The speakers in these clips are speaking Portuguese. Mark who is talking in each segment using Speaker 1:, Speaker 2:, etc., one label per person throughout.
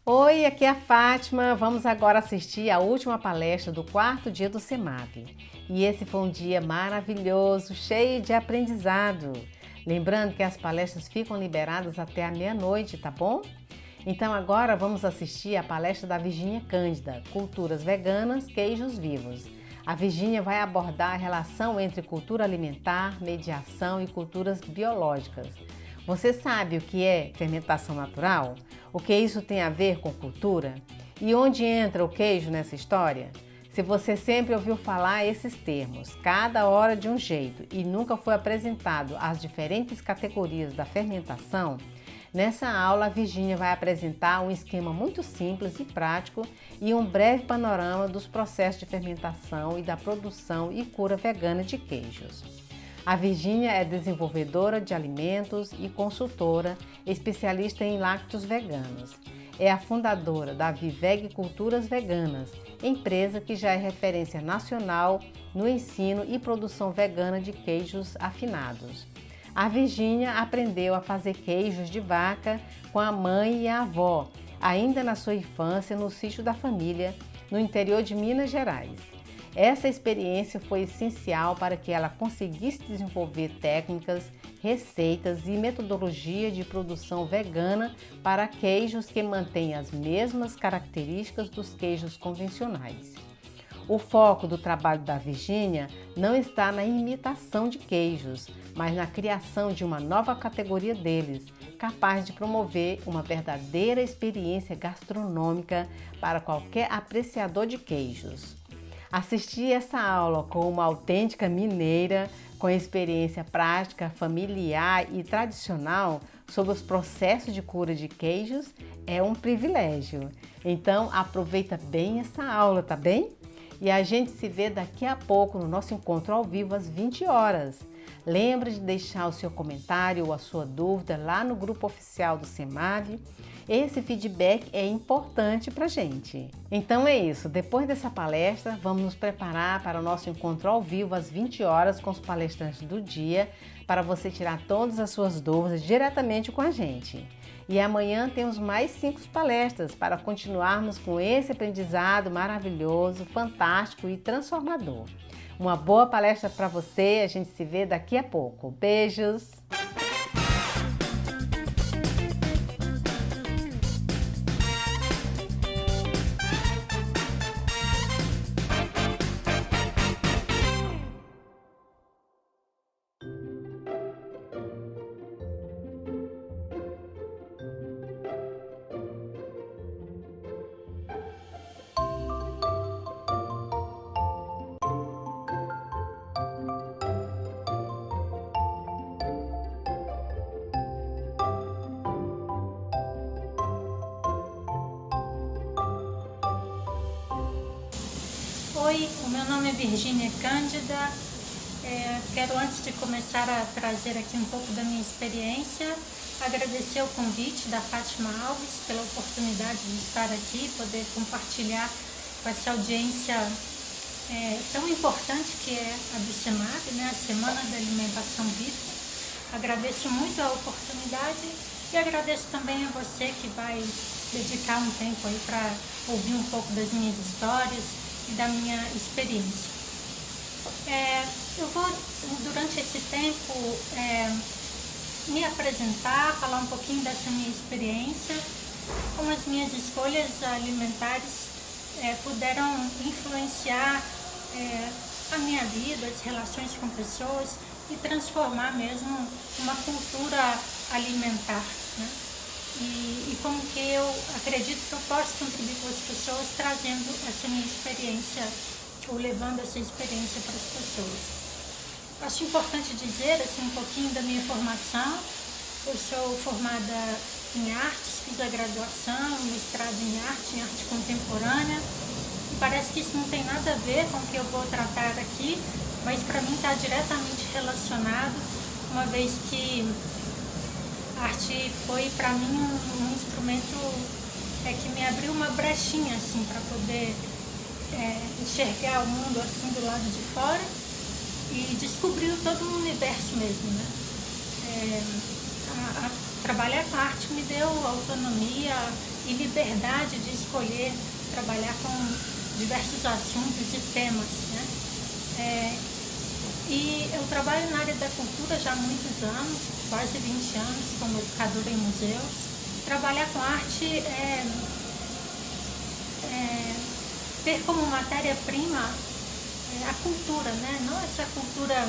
Speaker 1: Oi, aqui é a Fátima. Vamos agora assistir a última palestra do quarto dia do CEMAV. E esse foi um dia maravilhoso, cheio de aprendizado. Lembrando que as palestras ficam liberadas até a meia-noite, tá bom? Então agora vamos assistir a palestra da Virgínia Cândida, Culturas Veganas, Queijos Vivos. A Virgínia vai abordar a relação entre cultura alimentar, mediação e culturas biológicas. Você sabe o que é fermentação natural? O que isso tem a ver com cultura? E onde entra o queijo nessa história? Se você sempre ouviu falar esses termos, cada hora de um jeito, e nunca foi apresentado as diferentes categorias da fermentação, nessa aula a Virgínia vai apresentar um esquema muito simples e prático e um breve panorama dos processos de fermentação e da produção e cura vegana de queijos. A Virgínia é desenvolvedora de alimentos e consultora, especialista em lácteos veganos. É a fundadora da Viveg Culturas Veganas, empresa que já é referência nacional no ensino e produção vegana de queijos afinados. A Virgínia aprendeu a fazer queijos de vaca com a mãe e a avó, ainda na sua infância no sítio da família, no interior de Minas Gerais. Essa experiência foi essencial para que ela conseguisse desenvolver técnicas, receitas e metodologia de produção vegana para queijos que mantêm as mesmas características dos queijos convencionais. O foco do trabalho da Virgínia não está na imitação de queijos, mas na criação de uma nova categoria deles, capaz de promover uma verdadeira experiência gastronômica para qualquer apreciador de queijos. Assistir essa aula com uma autêntica mineira, com experiência prática, familiar e tradicional sobre os processos de cura de queijos é um privilégio. Então aproveita bem essa aula, tá bem? E a gente se vê daqui a pouco no nosso encontro ao vivo às 20 horas. Lembre de deixar o seu comentário ou a sua dúvida lá no grupo oficial do CEMAV. Esse feedback é importante para a gente. Então é isso, depois dessa palestra, vamos nos preparar para o nosso encontro ao vivo às 20 horas com os palestrantes do dia, para você tirar todas as suas dúvidas diretamente com a gente. E amanhã temos mais 5 palestras para continuarmos com esse aprendizado maravilhoso, fantástico e transformador. Uma boa palestra para você, a gente se vê daqui a pouco. Beijos!
Speaker 2: Oi, o meu nome é Virgínia Cândida. Quero, antes de começar a trazer aqui um pouco da minha experiência, agradecer o convite da Fátima Alves pela oportunidade de estar aqui, poder compartilhar com essa audiência tão importante que é a do CEMAV, né, a Semana da Alimentação Viva. Agradeço muito a oportunidade e agradeço também a você que vai dedicar um tempo aí para ouvir um pouco das minhas histórias e da minha experiência. Eu vou, durante esse tempo, me apresentar, falar um pouquinho dessa minha experiência, como as minhas escolhas alimentares puderam influenciar a minha vida, as relações com pessoas e transformar mesmo uma cultura alimentar, né? E como que eu acredito que eu posso contribuir com as pessoas trazendo essa minha experiência ou levando essa experiência para as pessoas. Acho importante dizer assim, um pouquinho da minha formação. Eu sou formada em artes, fiz a graduação, mestrado em arte contemporânea. E parece que isso não tem nada a ver com o que eu vou tratar aqui, mas para mim está diretamente relacionado, uma vez que a arte foi para mim um instrumento que me abriu uma brechinha assim, para poder enxergar o mundo assim do lado de fora e descobrir todo um universo mesmo, né? trabalhar com arte me deu autonomia e liberdade de escolher trabalhar com diversos assuntos e temas, né? E eu trabalho na área da cultura já há muitos anos, quase 20 anos, como educadora em museus. Trabalhar com arte ter como matéria-prima a cultura, né? Não essa cultura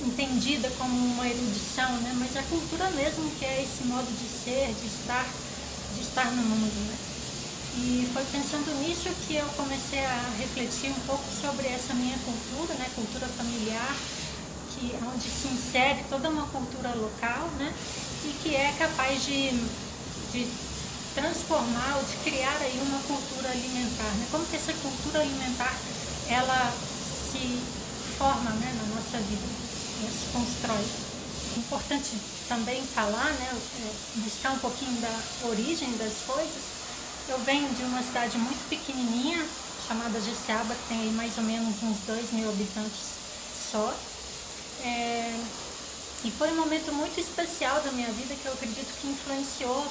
Speaker 2: entendida como uma erudição, né? Mas a cultura mesmo, que é esse modo de ser, de estar no mundo, né? E foi pensando nisso que eu comecei a refletir um pouco sobre essa minha cultura, né? Cultura familiar, onde se insere toda uma cultura local, né? E que é capaz de transformar ou de criar aí uma cultura alimentar, né? Como que essa cultura alimentar ela se forma, né, na nossa vida, né, se constrói. É importante também falar, né, buscar um pouquinho da origem das coisas. Eu venho de uma cidade muito pequenininha, chamada Jeceaba, que tem aí mais ou menos uns 2.000 habitantes só. E foi um momento muito especial da minha vida que eu acredito que influenciou,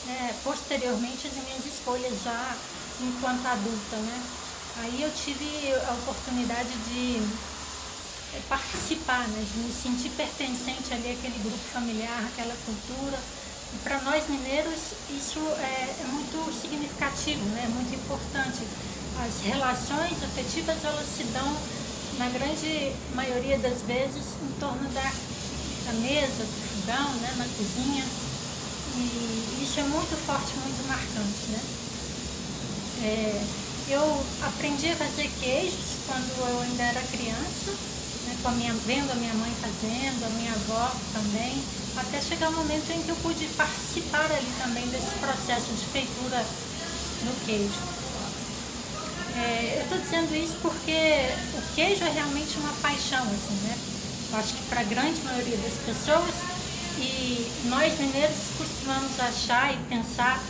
Speaker 2: né, posteriormente as minhas escolhas já enquanto adulta, né? Aí eu tive a oportunidade de participar, né, de me sentir pertencente ali àquele grupo familiar, àquela cultura. E para nós mineiros isso é muito significativo, né, muito importante. As relações afetivas elas se dão, na grande maioria das vezes, em torno da mesa, do fogão, né, na cozinha. E isso é muito forte, muito marcante, né? Eu aprendi a fazer queijos quando eu ainda era criança, né, vendo a minha mãe fazendo, a minha avó também, até chegar o momento em que eu pude participar ali também desse processo de feitura do queijo. Eu estou dizendo isso porque o queijo é realmente uma paixão, assim, né? Eu acho que para a grande maioria das pessoas, e nós mineiros costumamos achar e pensar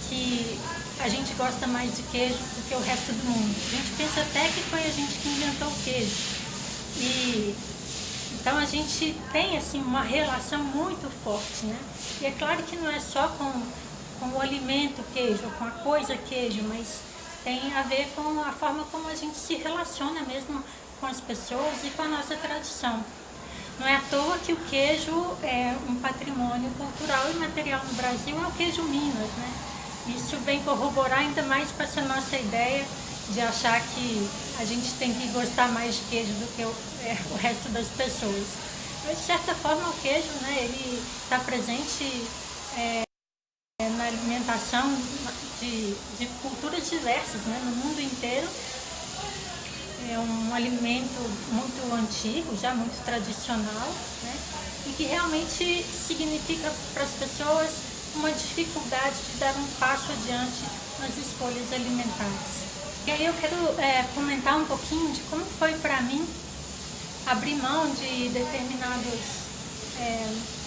Speaker 2: que a gente gosta mais de queijo do que o resto do mundo. A gente pensa até que foi a gente que inventou o queijo. E então a gente tem assim uma relação muito forte, né? E é claro que não é só com o alimento queijo, com a coisa queijo, mas tem a ver com a forma como a gente se relaciona mesmo com as pessoas e com a nossa tradição. Não é à toa que o queijo é um patrimônio cultural e material no Brasil, é o queijo Minas, né? Isso vem corroborar ainda mais com essa nossa ideia de achar que a gente tem que gostar mais de queijo do que o resto das pessoas. Mas, de certa forma, o queijo, né, ele está presente na alimentação de culturas diversas, né, no mundo inteiro. É um alimento muito antigo, já muito tradicional, né, e que realmente significa para as pessoas uma dificuldade de dar um passo adiante nas escolhas alimentares. E aí eu quero comentar um pouquinho de como foi para mim abrir mão de determinados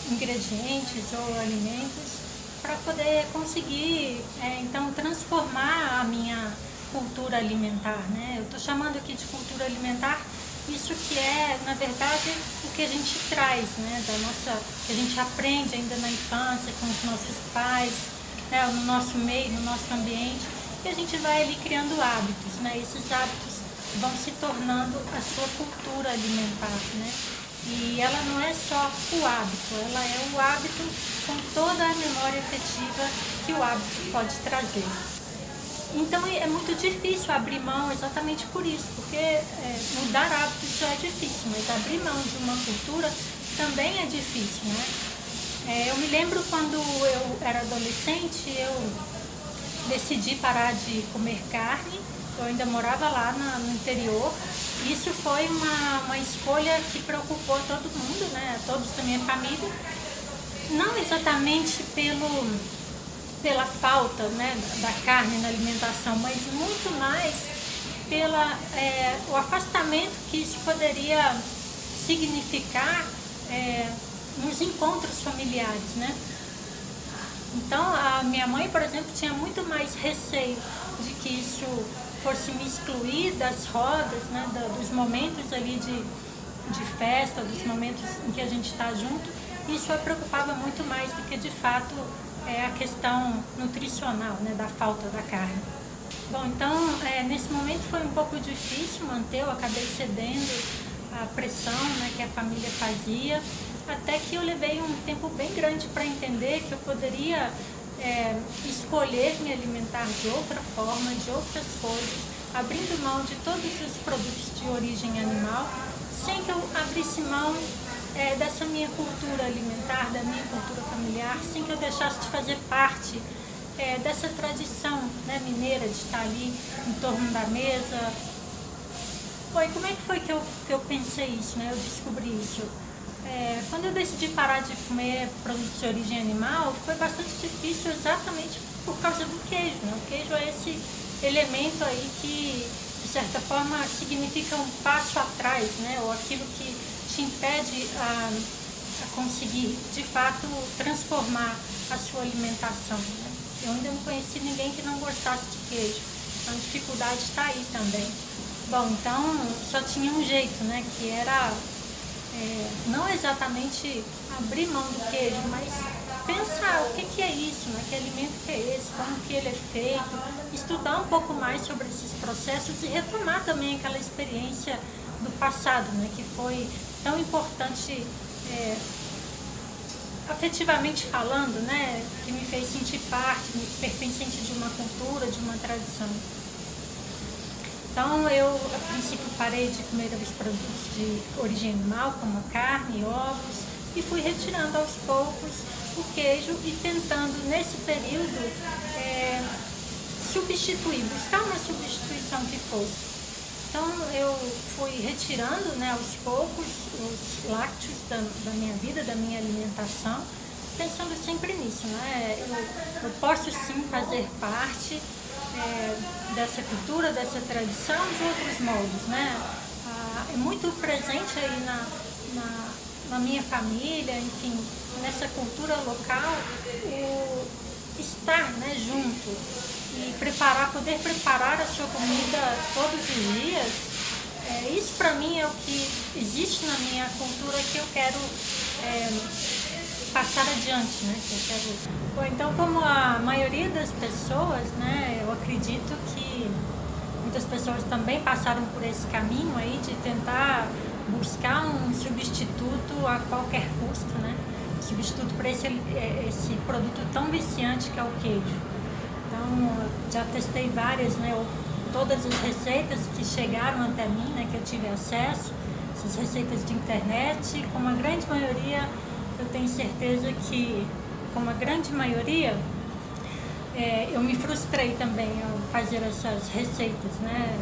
Speaker 2: ingredientes ou alimentos para poder conseguir, então, transformar a minha cultura alimentar, né? Eu estou chamando aqui de cultura alimentar isso que é, na verdade, o que a gente traz, né? Que a gente aprende ainda na infância com os nossos pais, né? No nosso meio, no nosso ambiente, e a gente vai ali criando hábitos, né? Esses hábitos vão se tornando a sua cultura alimentar, né? E ela não é só o hábito, ela é o hábito com toda a memória afetiva que o hábito pode trazer. Então é muito difícil abrir mão exatamente por isso, porque mudar hábitos já é difícil, mas abrir mão de uma cultura também é difícil, né? Eu me lembro quando eu era adolescente, eu decidi parar de comer carne, eu ainda morava lá no interior. Isso foi uma escolha que preocupou todo mundo, né? Todos da minha família, não exatamente pela falta, né, da carne na alimentação, mas muito mais pelo afastamento que isso poderia significar nos encontros familiares, né? Então a minha mãe, por exemplo, tinha muito mais receio de que isso fosse me excluir das rodas, né, dos momentos ali de festa, dos momentos em que a gente está junto, Isso eu preocupava muito mais do que de fato a questão nutricional, né, da falta da carne. Bom, então nesse momento foi um pouco difícil manter, eu acabei cedendo à pressão, né, que a família fazia, até que eu levei um tempo bem grande para entender que eu poderia escolher me alimentar de outra forma, de outras coisas, abrindo mão de todos os produtos de origem animal, sem que eu abrisse mão dessa minha cultura alimentar, da minha cultura familiar, sem que eu deixasse de fazer parte dessa tradição, né, mineira, de estar ali em torno da mesa. Bom, e como é que foi que eu pensei isso, né? Eu descobri isso? Quando eu decidi parar de comer produtos de origem animal, foi bastante difícil exatamente por causa do queijo, né? O queijo é esse elemento aí que, de certa forma, significa um passo atrás, né? Ou aquilo que te impede a conseguir, de fato, transformar a sua alimentação, né? Eu ainda não conheci ninguém que não gostasse de queijo, então a dificuldade está aí também. Bom, então só tinha um jeito, né? Que era não exatamente abrir mão do queijo, mas pensar o que é isso, né? Que alimento que é esse, como que ele é feito, estudar um pouco mais sobre esses processos e retomar também aquela experiência do passado, né? Que foi tão importante afetivamente falando, né? Que me fez sentir parte, me pertencente de uma cultura, de uma tradição. Então eu, a princípio, parei de comer os produtos de origem animal, como a carne e ovos, e fui retirando aos poucos o queijo e tentando, nesse período, substituir, buscar uma substituição que fosse. Então eu fui retirando, né, aos poucos os lácteos da minha vida, da minha alimentação, pensando sempre nisso, né? Eu posso sim fazer parte dessa cultura, dessa tradição de outros modos, né? É muito presente aí na minha família, enfim, nessa cultura local, o estar, né, junto e poder preparar a sua comida todos os dias. Isso para mim é o que existe na minha cultura que eu quero passar adiante, né? Bom, então, como a maioria das pessoas, né, eu acredito que muitas pessoas também passaram por esse caminho aí de tentar buscar um substituto a qualquer custo, né? Substituto para esse produto tão viciante que é o queijo. Então, já testei várias, né, todas as receitas que chegaram até mim, né, que eu tive acesso, essas receitas de internet, como a grande maioria, eu tenho certeza que, como a grande maioria, eu me frustrei também ao fazer essas receitas, né?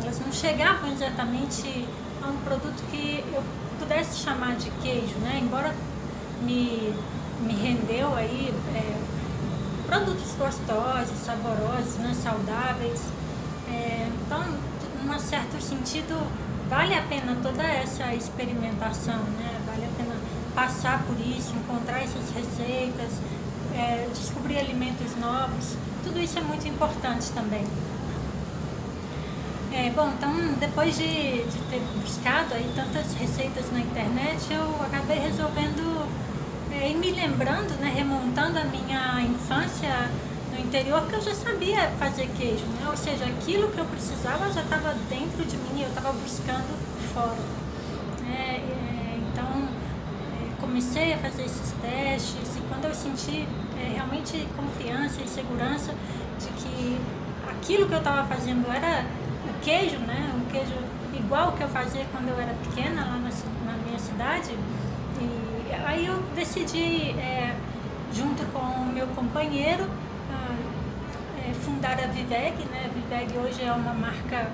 Speaker 2: Elas não chegavam exatamente a um produto que eu pudesse chamar de queijo, né? Embora me rendeu aí produtos gostosos, saborosos, né? Saudáveis. Então, em um certo sentido, vale a pena toda essa experimentação, né? Vale a pena passar por isso, encontrar essas receitas, descobrir alimentos novos. Tudo isso é muito importante também. Bom, então depois de ter buscado aí tantas receitas na internet, eu acabei resolvendo ir me lembrando, né, remontando a minha infância no interior, porque eu já sabia fazer queijo, né? Ou seja, aquilo que eu precisava já estava dentro de mim e eu estava buscando fora. Então, comecei a fazer esses testes e quando eu senti realmente confiança e segurança de que aquilo que eu estava fazendo era o queijo, né? Um queijo igual que eu fazia quando eu era pequena lá na minha cidade. E aí eu decidi, junto com o meu companheiro, fundar a Viveg, né? A Viveg hoje é uma marca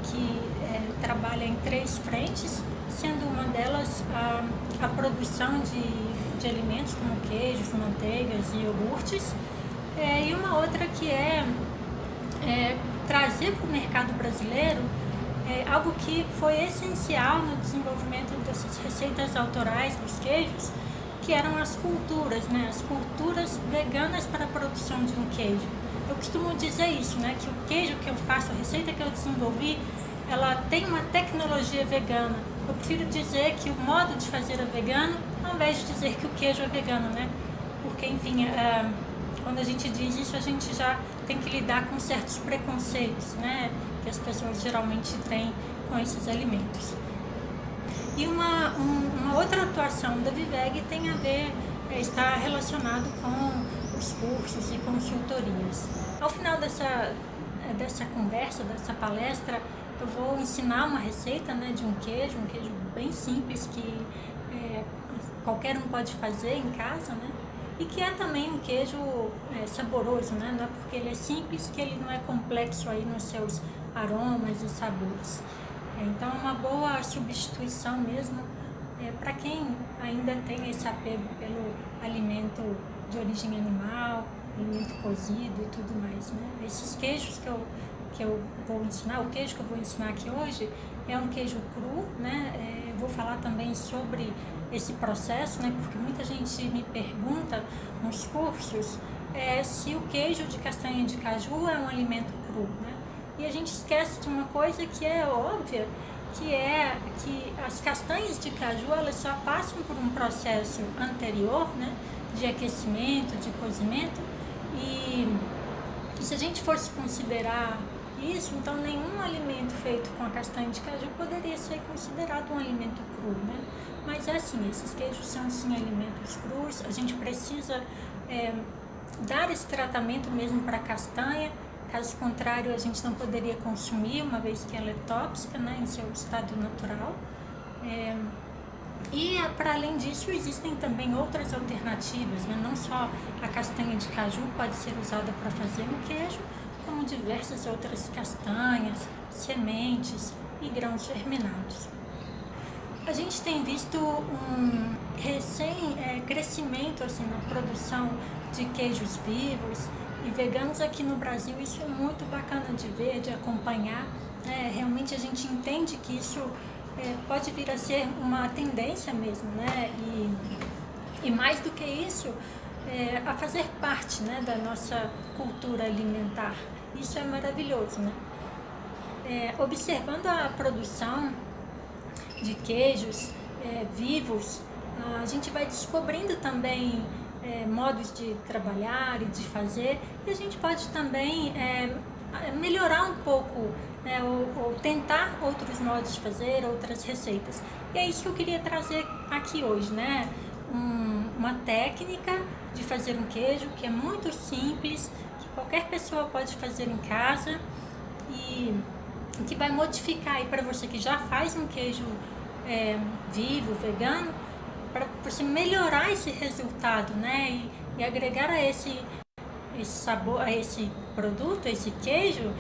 Speaker 2: que trabalha em 3 frentes, sendo uma delas a produção de alimentos como queijos, manteigas e iogurtes, e uma outra que é trazer para o mercado brasileiro algo que foi essencial no desenvolvimento dessas receitas autorais dos queijos, que eram as culturas, né? As culturas veganas para a produção de um queijo. Eu costumo dizer isso, né? Que o queijo que eu faço, a receita que eu desenvolvi, ela tem uma tecnologia vegana eu prefiro dizer que o modo de fazer é vegano, ao invés de dizer que o queijo é vegano, né? Porque, enfim, quando a gente diz isso, a gente já tem que lidar com certos preconceitos, né? Que as pessoas geralmente têm com esses alimentos. E uma outra atuação da Viveg tem a ver, está relacionado com os cursos e consultorias. Ao final dessa conversa, dessa palestra, eu vou ensinar uma receita, né, de um queijo bem simples que qualquer um pode fazer em casa, né? E que é também um queijo saboroso, né? Não é porque ele é simples que ele não é complexo aí nos seus aromas e sabores. Então, uma boa substituição mesmo para quem ainda tem esse apego pelo alimento de origem animal, alimento cozido e tudo mais, né? Esses queijos que eu vou ensinar, o queijo que eu vou ensinar aqui hoje é um queijo cru, né? Vou falar também sobre esse processo, né? Porque muita gente me pergunta nos cursos se o queijo de castanha de caju é um alimento cru, né? E a gente esquece de uma coisa que é óbvia, que é que as castanhas de caju, elas só passam por um processo anterior, né, de aquecimento, de cozimento, e se a gente fosse considerar isso, então nenhum alimento feito com a castanha de caju poderia ser considerado um alimento cru, né? Mas é assim, esses queijos são sim alimentos crus, a gente precisa dar esse tratamento mesmo para a castanha. Caso contrário, a gente não poderia consumir, uma vez que ela é tóxica, né, em seu estado natural. E, para além disso, existem também outras alternativas, né? Não só a castanha de caju pode ser usada para fazer um queijo, como diversas outras castanhas, sementes e grãos germinados. A gente tem visto um crescimento assim, na produção de queijos vivos e veganos aqui no Brasil. Isso é muito bacana de ver, de acompanhar. Realmente a gente entende que isso pode vir a ser uma tendência mesmo, né? E mais do que isso, a fazer parte, né, da nossa cultura alimentar. Isso é maravilhoso, né? Observando a produção de queijos vivos, a gente vai descobrindo também modos de trabalhar e de fazer, e a gente pode também melhorar um pouco, né, ou tentar outros modos de fazer, outras receitas. E é isso que eu queria trazer aqui hoje, né? Uma técnica de fazer um queijo que é muito simples, que qualquer pessoa pode fazer em casa e que vai modificar aí para você que já faz um queijo vivo, vegano, para você melhorar esse resultado, né? E agregar a esse sabor, a esse produto, a esse queijo,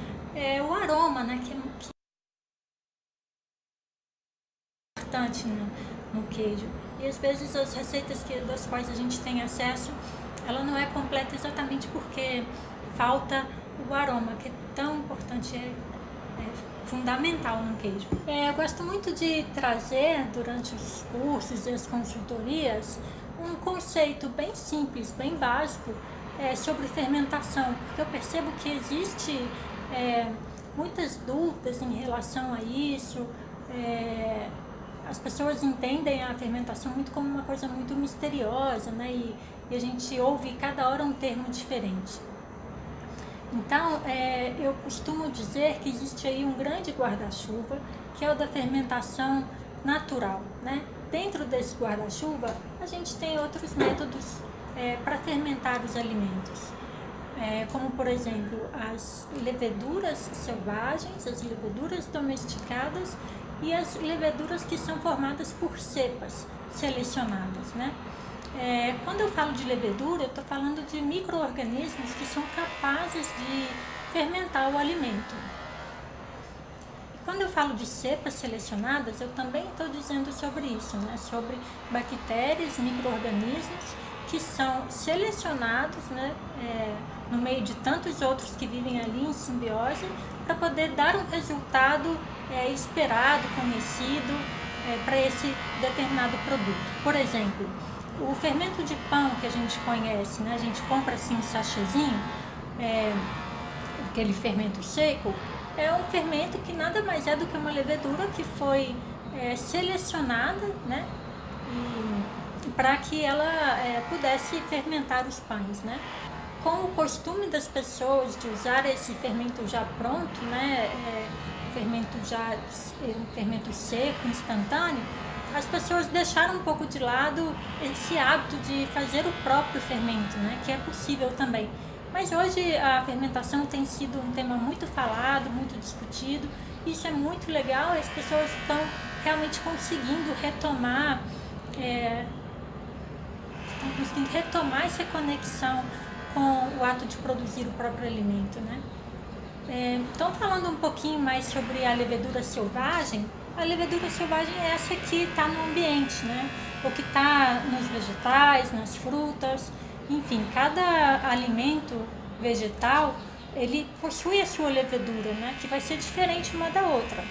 Speaker 2: o aroma, né? Que é importante no queijo. E às vezes as receitas das quais a gente tem acesso, ela não é completa exatamente porque falta o aroma, que é tão importante, é fundamental no queijo. Eu gosto muito de trazer durante os cursos e as consultorias um conceito bem simples, bem básico sobre fermentação, porque eu percebo que existe muitas dúvidas em relação a isso. As pessoas entendem a fermentação muito como uma coisa muito misteriosa, né? E a gente ouve cada hora um termo diferente. Então, eu costumo dizer que existe aí um grande guarda-chuva, que é o da fermentação natural, né? Dentro desse guarda-chuva, a gente tem outros métodos para fermentar os alimentos, como, por exemplo, as leveduras selvagens, as leveduras domesticadas e as leveduras que são formadas por cepas selecionadas, né? Quando eu falo de levedura, eu estou falando de micro-organismos que são capazes de fermentar o alimento. E quando eu falo de cepas selecionadas, eu também estou dizendo sobre isso, né? Sobre bactérias, micro-organismos que são selecionados, né? No meio de tantos outros que vivem ali em simbiose, para poder dar um resultado esperado, conhecido, para esse determinado produto. Por exemplo, o fermento de pão que a gente conhece, né? A gente compra assim um sachêzinho, aquele fermento seco, é um fermento que nada mais é do que uma levedura que foi selecionada, né? Para que ela pudesse fermentar os pães, né? Com o costume das pessoas de usar esse fermento já pronto, né? Fermento seco, instantâneo, as pessoas deixaram um pouco de lado esse hábito de fazer o próprio fermento, né? Que é possível também. Mas hoje a fermentação tem sido um tema muito falado, muito discutido. Isso é muito legal, as pessoas estão realmente conseguindo retomar essa conexão com o ato de produzir o próprio alimento, né? Então, falando um pouquinho mais sobre a levedura selvagem, a levedura selvagem é essa que está no ambiente, né? Ou que está nos vegetais, nas frutas, enfim, cada alimento vegetal, ele possui a sua levedura, né? Que vai ser diferente uma da outra.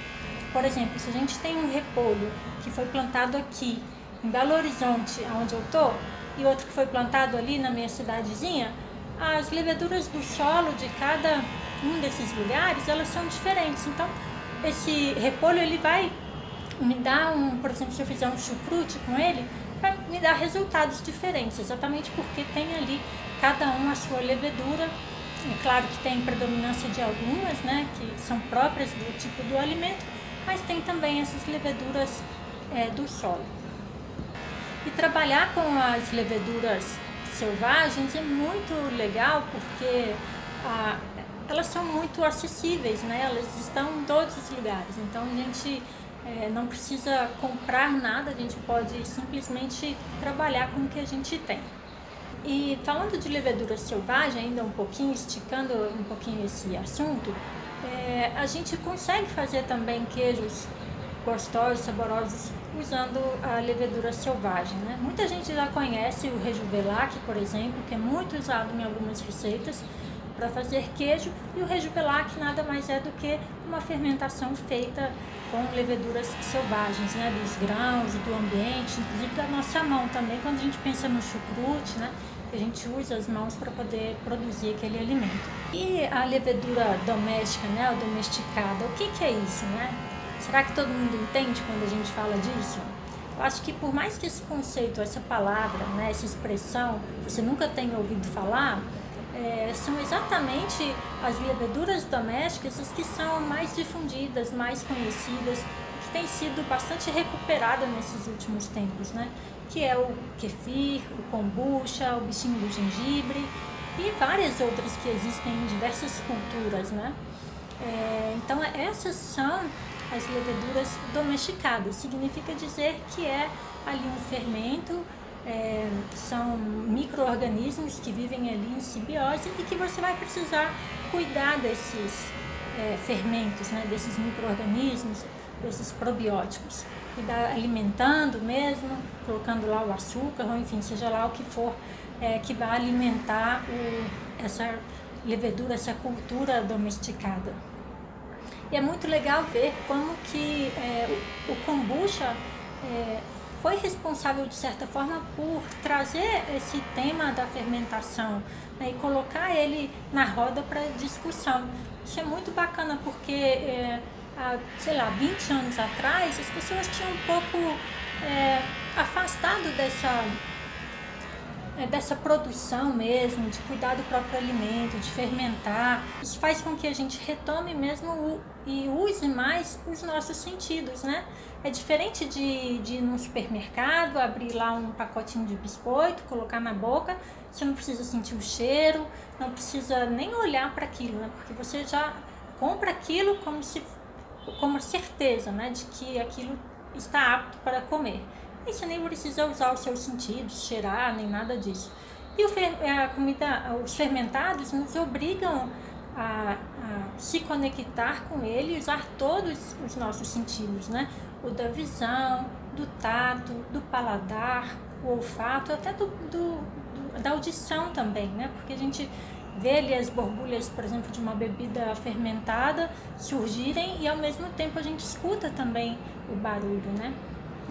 Speaker 2: Por exemplo, se a gente tem um repolho que foi plantado aqui em Belo Horizonte, onde eu estou, e outro que foi plantado ali na minha cidadezinha, as leveduras do solo de cada um desses lugares, elas são diferentes. Então, esse repolho, ele vai me dar por exemplo, se eu fizer um chucrute com ele, vai me dar resultados diferentes, exatamente porque tem ali cada um a sua levedura. É claro que tem predominância de algumas, né, que são próprias do tipo do alimento, mas tem também essas leveduras do solo. E trabalhar com as leveduras selvagens é muito legal porque elas são muito acessíveis, né? Elas estão em todos os lugares, então a gente não precisa comprar nada, a gente pode simplesmente trabalhar com o que a gente tem. E falando de levedura selvagem, ainda um pouquinho, esticando um pouquinho esse assunto, a gente consegue fazer também queijos gostosos, saborosos, usando a levedura selvagem, né? Muita gente já conhece o Rejuvelac, por exemplo, que é muito usado em algumas receitas para fazer queijo, e o Rejuvelac nada mais é do que uma fermentação feita com leveduras selvagens, né? Dos grãos, do ambiente, inclusive da nossa mão também, quando a gente pensa no chucrute, né? A gente usa as mãos para poder produzir aquele alimento. E a levedura doméstica, né? Ou domesticada, o que é isso, né? Será que todo mundo entende quando a gente fala disso? Eu acho que por mais que esse conceito, essa palavra, né, essa expressão, você nunca tenha ouvido falar, são exatamente as leveduras domésticas as que são mais difundidas, mais conhecidas, que têm sido bastante recuperadas nesses últimos tempos, né? Que é o kefir, o kombucha, o bichinho do gengibre e várias outras que existem em diversas culturas, né? Então essas são as leveduras domesticadas, significa dizer que é ali um fermento, são micro-organismos que vivem ali em simbiose e que você vai precisar cuidar desses fermentos, né, desses micro-organismos, desses probióticos. Cuidar alimentando mesmo, colocando lá o açúcar, ou enfim, seja lá o que for que vai alimentar essa levedura, essa cultura domesticada. E é muito legal ver como que o kombucha foi responsável, de certa forma, por trazer esse tema da fermentação, né, e colocar ele na roda para discussão. Isso é muito bacana porque, há, sei lá, 20 anos atrás, as pessoas tinham um pouco afastado dessa produção mesmo, de cuidar do próprio alimento, de fermentar. Isso faz com que a gente retome mesmo e use mais os nossos sentidos, né? É diferente de ir num supermercado, abrir lá um pacotinho de biscoito, colocar na boca, você não precisa sentir o cheiro, não precisa nem olhar para aquilo, né? Porque você já compra aquilo como certeza, né? De que aquilo está apto para comer. E você nem precisa usar os seus sentidos, cheirar, nem nada disso. E os fermentados nos obrigam a se conectar com ele e usar todos os nossos sentidos, né? O da visão, do tato, do paladar, o olfato, até da audição também, né? Porque a gente vê ali as borbulhas, por exemplo, de uma bebida fermentada surgirem e ao mesmo tempo a gente escuta também o barulho, né?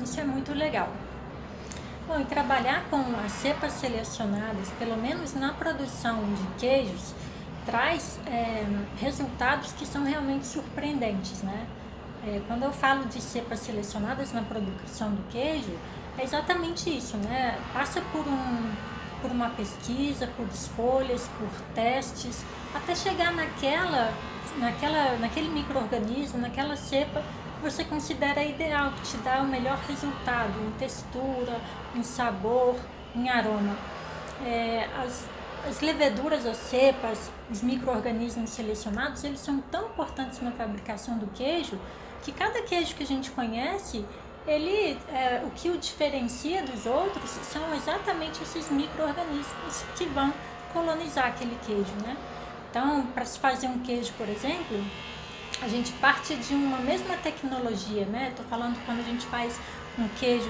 Speaker 2: Isso é muito legal. Bom, e trabalhar com as cepas selecionadas, pelo menos na produção de queijos, traz resultados que são realmente surpreendentes, né? Quando eu falo de cepas selecionadas na produção do queijo, é exatamente isso, né? Passa por uma pesquisa, por escolhas, por testes, até chegar naquele micro-organismo, naquela cepa que você considera ideal, que te dá o melhor resultado em textura, em sabor, em aroma. As leveduras, as cepas, os micro-organismos selecionados, eles são tão importantes na fabricação do queijo, que cada queijo que a gente conhece, o que o diferencia dos outros são exatamente esses micro-organismos que vão colonizar aquele queijo, né? Então, para se fazer um queijo, por exemplo, a gente parte de uma mesma tecnologia, né? Estou falando quando a gente faz um queijo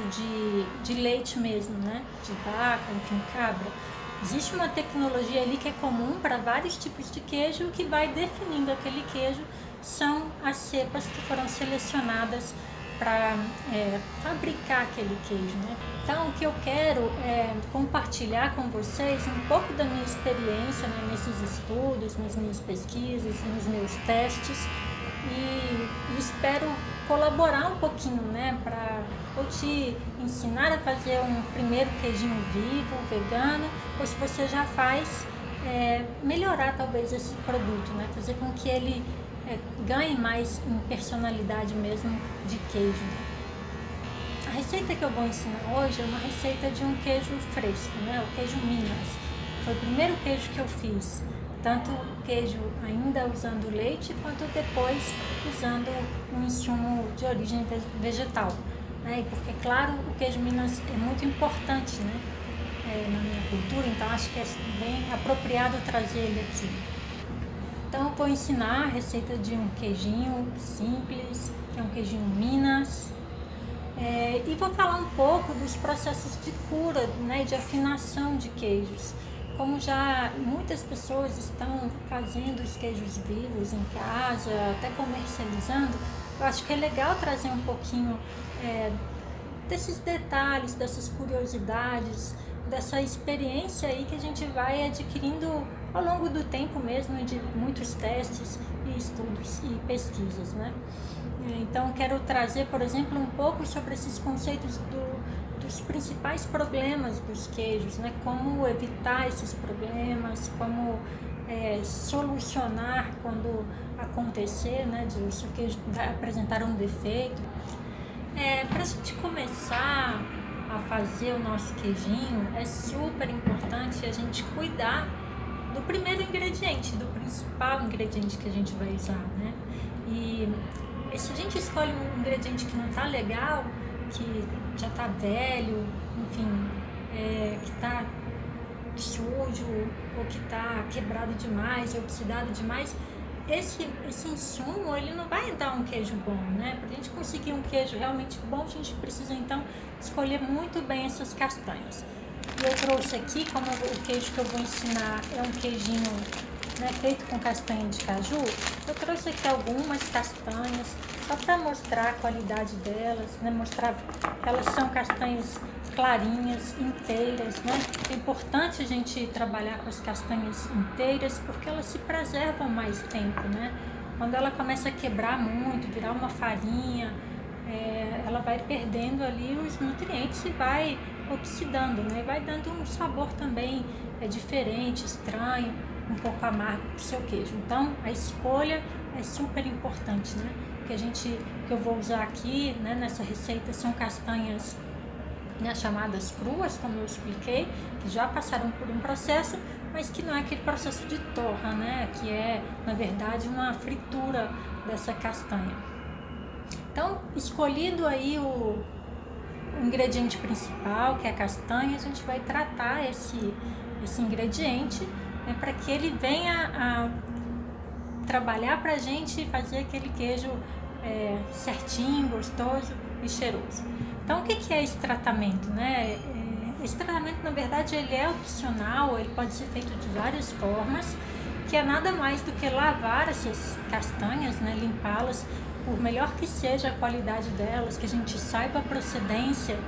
Speaker 2: de leite mesmo, né? De vaca, enfim, cabra. Existe uma tecnologia ali que é comum para vários tipos de queijo, que vai definindo aquele queijo, são as cepas que foram selecionadas para fabricar aquele queijo, né? Então, o que eu quero é compartilhar com vocês um pouco da minha experiência, né, nesses estudos, nas minhas pesquisas, nos meus testes, e espero colaborar um pouquinho, né, para ou te ensinar a fazer um primeiro queijinho vivo, vegano, ou se você já faz, melhorar talvez esse produto, né, fazer com que ele ganhe mais em personalidade mesmo de queijo. A receita que eu vou ensinar hoje é uma receita de um queijo fresco, né? O queijo Minas. Foi o primeiro queijo que eu fiz, tanto o queijo ainda usando leite, quanto depois usando um insumo de origem vegetal, né? Porque, claro, o queijo Minas é muito importante, né? Na minha cultura, então acho que é bem apropriado trazer ele aqui. Então eu vou ensinar a receita de um queijinho simples, que é um queijinho Minas, e vou falar um pouco dos processos de cura, né, de afinação de queijos. Como já muitas pessoas estão fazendo os queijos vivos em casa, até comercializando, eu acho que é legal trazer um pouquinho desses detalhes, dessas curiosidades, dessa experiência aí que a gente vai adquirindo ao longo do tempo mesmo, de muitos testes e estudos e pesquisas, né? Então, quero trazer, por exemplo, um pouco sobre esses conceitos dos principais problemas dos queijos, né? Como evitar esses problemas, como solucionar quando acontecer, né? De o seu queijo apresentar um defeito. Para a gente começar a fazer o nosso queijinho, é super importante a gente cuidar do primeiro ingrediente, do principal ingrediente que a gente vai usar, né? E se a gente escolhe um ingrediente que não tá legal, que já tá velho, enfim, que tá sujo, ou que tá quebrado demais, oxidado demais, esse insumo, ele não vai dar um queijo bom, né? Pra gente conseguir um queijo realmente bom, a gente precisa, então, escolher muito bem essas castanhas. E eu trouxe aqui, como o queijo que eu vou ensinar é um queijinho, né, feito com castanha de caju, eu trouxe aqui algumas castanhas, só para mostrar a qualidade delas, né, mostrar que elas são castanhas clarinhas, inteiras, né? É importante a gente trabalhar com as castanhas inteiras, porque elas se preservam mais tempo, né? Quando ela começa a quebrar muito, virar uma farinha, ela vai perdendo ali os nutrientes e vai oxidando, né? Vai dando um sabor também diferente, estranho, um pouco amargo para o seu queijo. Então, a escolha é super importante, né? Que eu vou usar aqui, né, nessa receita são castanhas, né, chamadas cruas, como eu expliquei, que já passaram por um processo, mas que não é aquele processo de torra, né? Que é, na verdade, uma fritura dessa castanha. Então, escolhido aí o ingrediente principal, que é a castanha, a gente vai tratar esse ingrediente, né, para que ele venha a trabalhar para a gente fazer aquele queijo certinho, gostoso e cheiroso. Então, o que é esse tratamento, né? Esse tratamento, na verdade, ele é opcional, ele pode ser feito de várias formas, que é nada mais do que lavar essas castanhas, né, limpá-las, por melhor que seja a qualidade delas, que a gente saiba a procedência,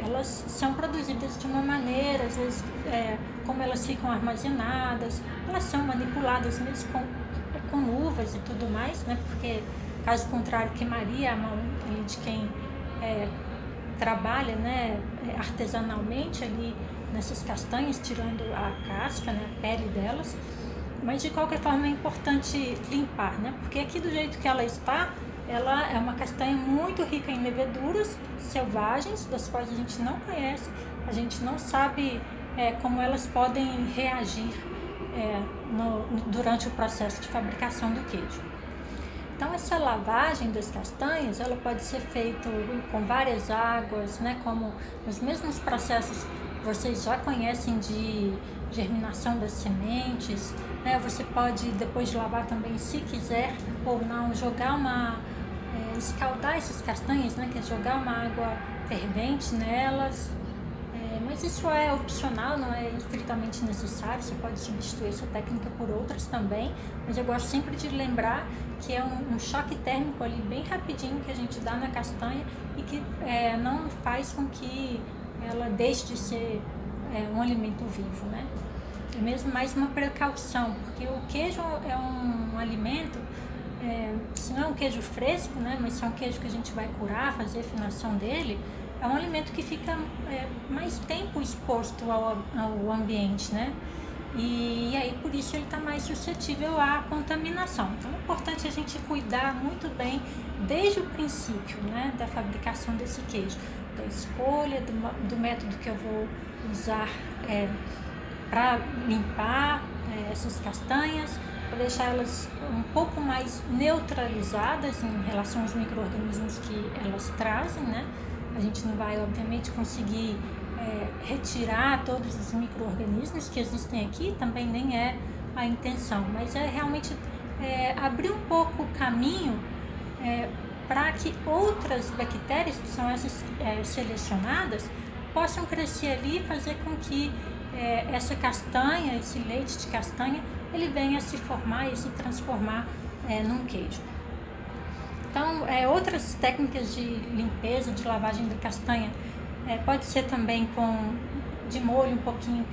Speaker 2: elas são produzidas de uma maneira, às vezes, como elas ficam armazenadas, elas são manipuladas mesmo com luvas e tudo mais, né, porque Caso contrário, queimaria a mão ali de quem trabalha, né, artesanalmente ali nessas castanhas, tirando a casca, né, a pele delas. Mas de qualquer forma é importante limpar, né? Porque aqui do jeito que ela está, ela é uma castanha muito rica em leveduras selvagens, das quais a gente não conhece, a gente não sabe como elas podem reagir durante o processo de fabricação do queijo. Então essa lavagem das castanhas, ela pode ser feita com várias águas, né? Como os mesmos processos que vocês já conhecem de germinação das sementes, né? Você pode, depois de lavar também, se quiser ou não, escaldar essas castanhas, né? Que é jogar uma água fervente nelas, mas isso é opcional, não é estritamente necessário, você pode substituir essa técnica por outras também, mas eu gosto sempre de lembrar que é um choque térmico ali bem rapidinho que a gente dá na castanha e que não faz com que ela deixe de ser um alimento vivo, né? É mesmo mais uma precaução, porque o queijo é um alimento, se não é um queijo fresco, né, mas se é um queijo que a gente vai curar, fazer a afinação dele, é um alimento que fica mais tempo exposto ao ambiente, né? E aí por isso ele está mais suscetível à contaminação. Então é importante a gente cuidar muito bem desde o princípio, né, da fabricação desse queijo, da escolha do método que eu vou usar para limpar essas castanhas, para deixar elas um pouco mais neutralizadas em relação aos micro-organismos que elas trazem, né? A gente não vai, obviamente, conseguir retirar todos os micro-organismos que existem aqui, também nem é a intenção, mas é realmente abrir um pouco o caminho para que outras bactérias, que são essas selecionadas, possam crescer ali e fazer com que essa castanha, esse leite de castanha, ele venha a se formar e se transformar num queijo. Então, outras técnicas de limpeza, de lavagem da castanha, pode ser também de molho um pouquinho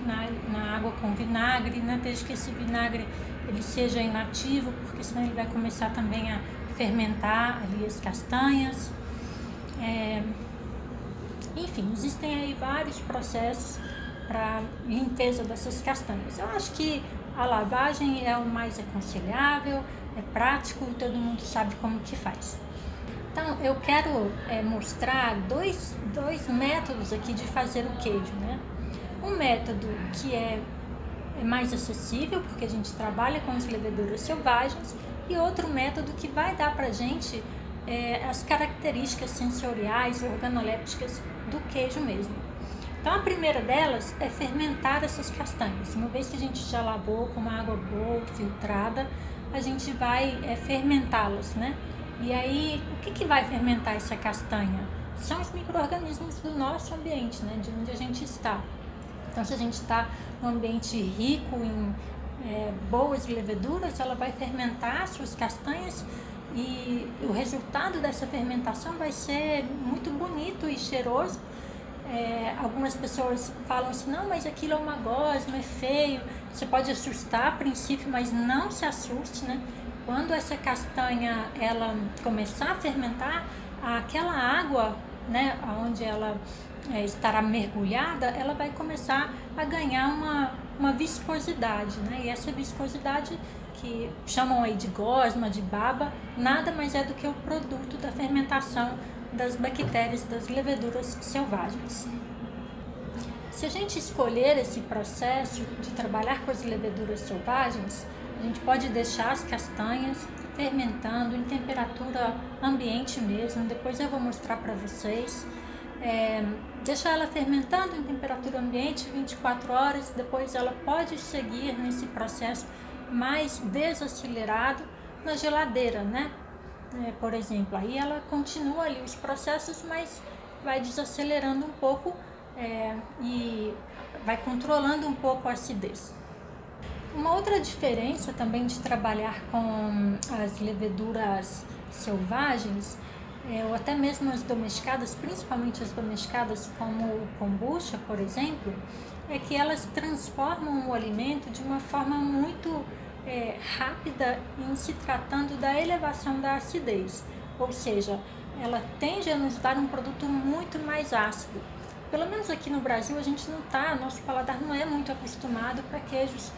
Speaker 2: na água com vinagre, né? Desde que esse vinagre ele seja inativo, porque senão ele vai começar também a fermentar ali as castanhas. Enfim, existem aí vários processos para limpeza dessas castanhas. Eu acho que a lavagem é o mais aconselhável, é prático, todo mundo sabe como que faz. Então, eu quero mostrar dois métodos aqui de fazer o queijo, né? Um método que é mais acessível, porque a gente trabalha com as leveduras selvagens, e outro método que vai dar pra gente as características sensoriais e organolépticas do queijo mesmo. Então, a primeira delas é fermentar essas castanhas. Uma vez que a gente já lavou com uma água boa, filtrada, a gente vai fermentá-las, né? E aí, o que vai fermentar essa castanha? São os micro-organismos do nosso ambiente, né? De onde a gente está. Então, se a gente está num ambiente rico em boas leveduras, ela vai fermentar suas castanhas e o resultado dessa fermentação vai ser muito bonito e cheiroso. Algumas pessoas falam assim, não, mas aquilo é uma gosma, é feio. Você pode assustar a princípio, mas não se assuste, né? Quando essa castanha ela começar a fermentar, aquela água, né, onde ela estará mergulhada, ela vai começar a ganhar uma viscosidade, né? E essa viscosidade, que chamam aí de gosma, de baba, nada mais é do que o produto da fermentação das bactérias, das leveduras selvagens. Se a gente escolher esse processo de trabalhar com as leveduras selvagens, a gente pode deixar as castanhas fermentando em temperatura ambiente mesmo, depois eu vou mostrar para vocês. Deixar ela fermentando em temperatura ambiente 24 horas, depois ela pode seguir nesse processo mais desacelerado na geladeira, né? Por exemplo, aí ela continua ali os processos, mas vai desacelerando um pouco e vai controlando um pouco a acidez. Uma outra diferença também de trabalhar com as leveduras selvagens, ou até mesmo as domesticadas, principalmente as domesticadas como o kombucha, por exemplo, é que elas transformam o alimento de uma forma muito rápida em se tratando da elevação da acidez, ou seja, ela tende a nos dar um produto muito mais ácido. Pelo menos aqui no Brasil nosso paladar não é muito acostumado para queijos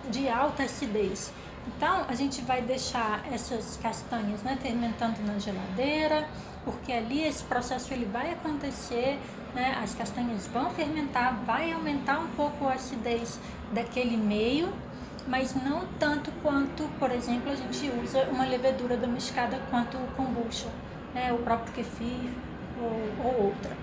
Speaker 2: de alta acidez. Então a gente vai deixar essas castanhas, né, fermentando na geladeira, porque ali esse processo ele vai acontecer, né, as castanhas vão fermentar, vai aumentar um pouco a acidez daquele meio, mas não tanto quanto, por exemplo, a gente usa uma levedura adocicada quanto o kombucha, né, o próprio kefir ou outra.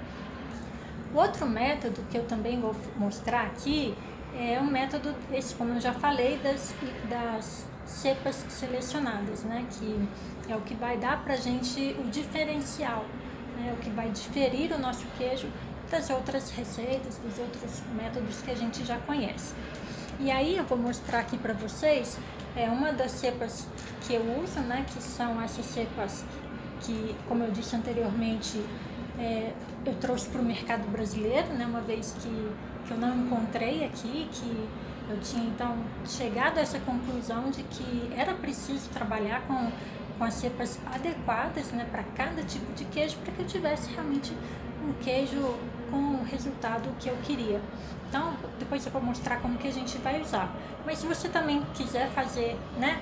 Speaker 2: O outro método que eu também vou mostrar aqui é um método, como eu já falei, das cepas selecionadas, né, que é o que vai dar pra gente o diferencial, né, o que vai diferir o nosso queijo das outras receitas, dos outros métodos que a gente já conhece. E aí eu vou mostrar aqui para vocês uma das cepas que eu uso, né, que são essas cepas que, como eu disse anteriormente, eu trouxe para o mercado brasileiro, né, uma vez que eu não encontrei aqui, que eu tinha então chegado a essa conclusão de que era preciso trabalhar com as cepas adequadas, né, para cada tipo de queijo, para que eu tivesse realmente um queijo com o resultado que eu queria. Então, depois eu vou mostrar como que a gente vai usar. Mas se você também quiser fazer, né,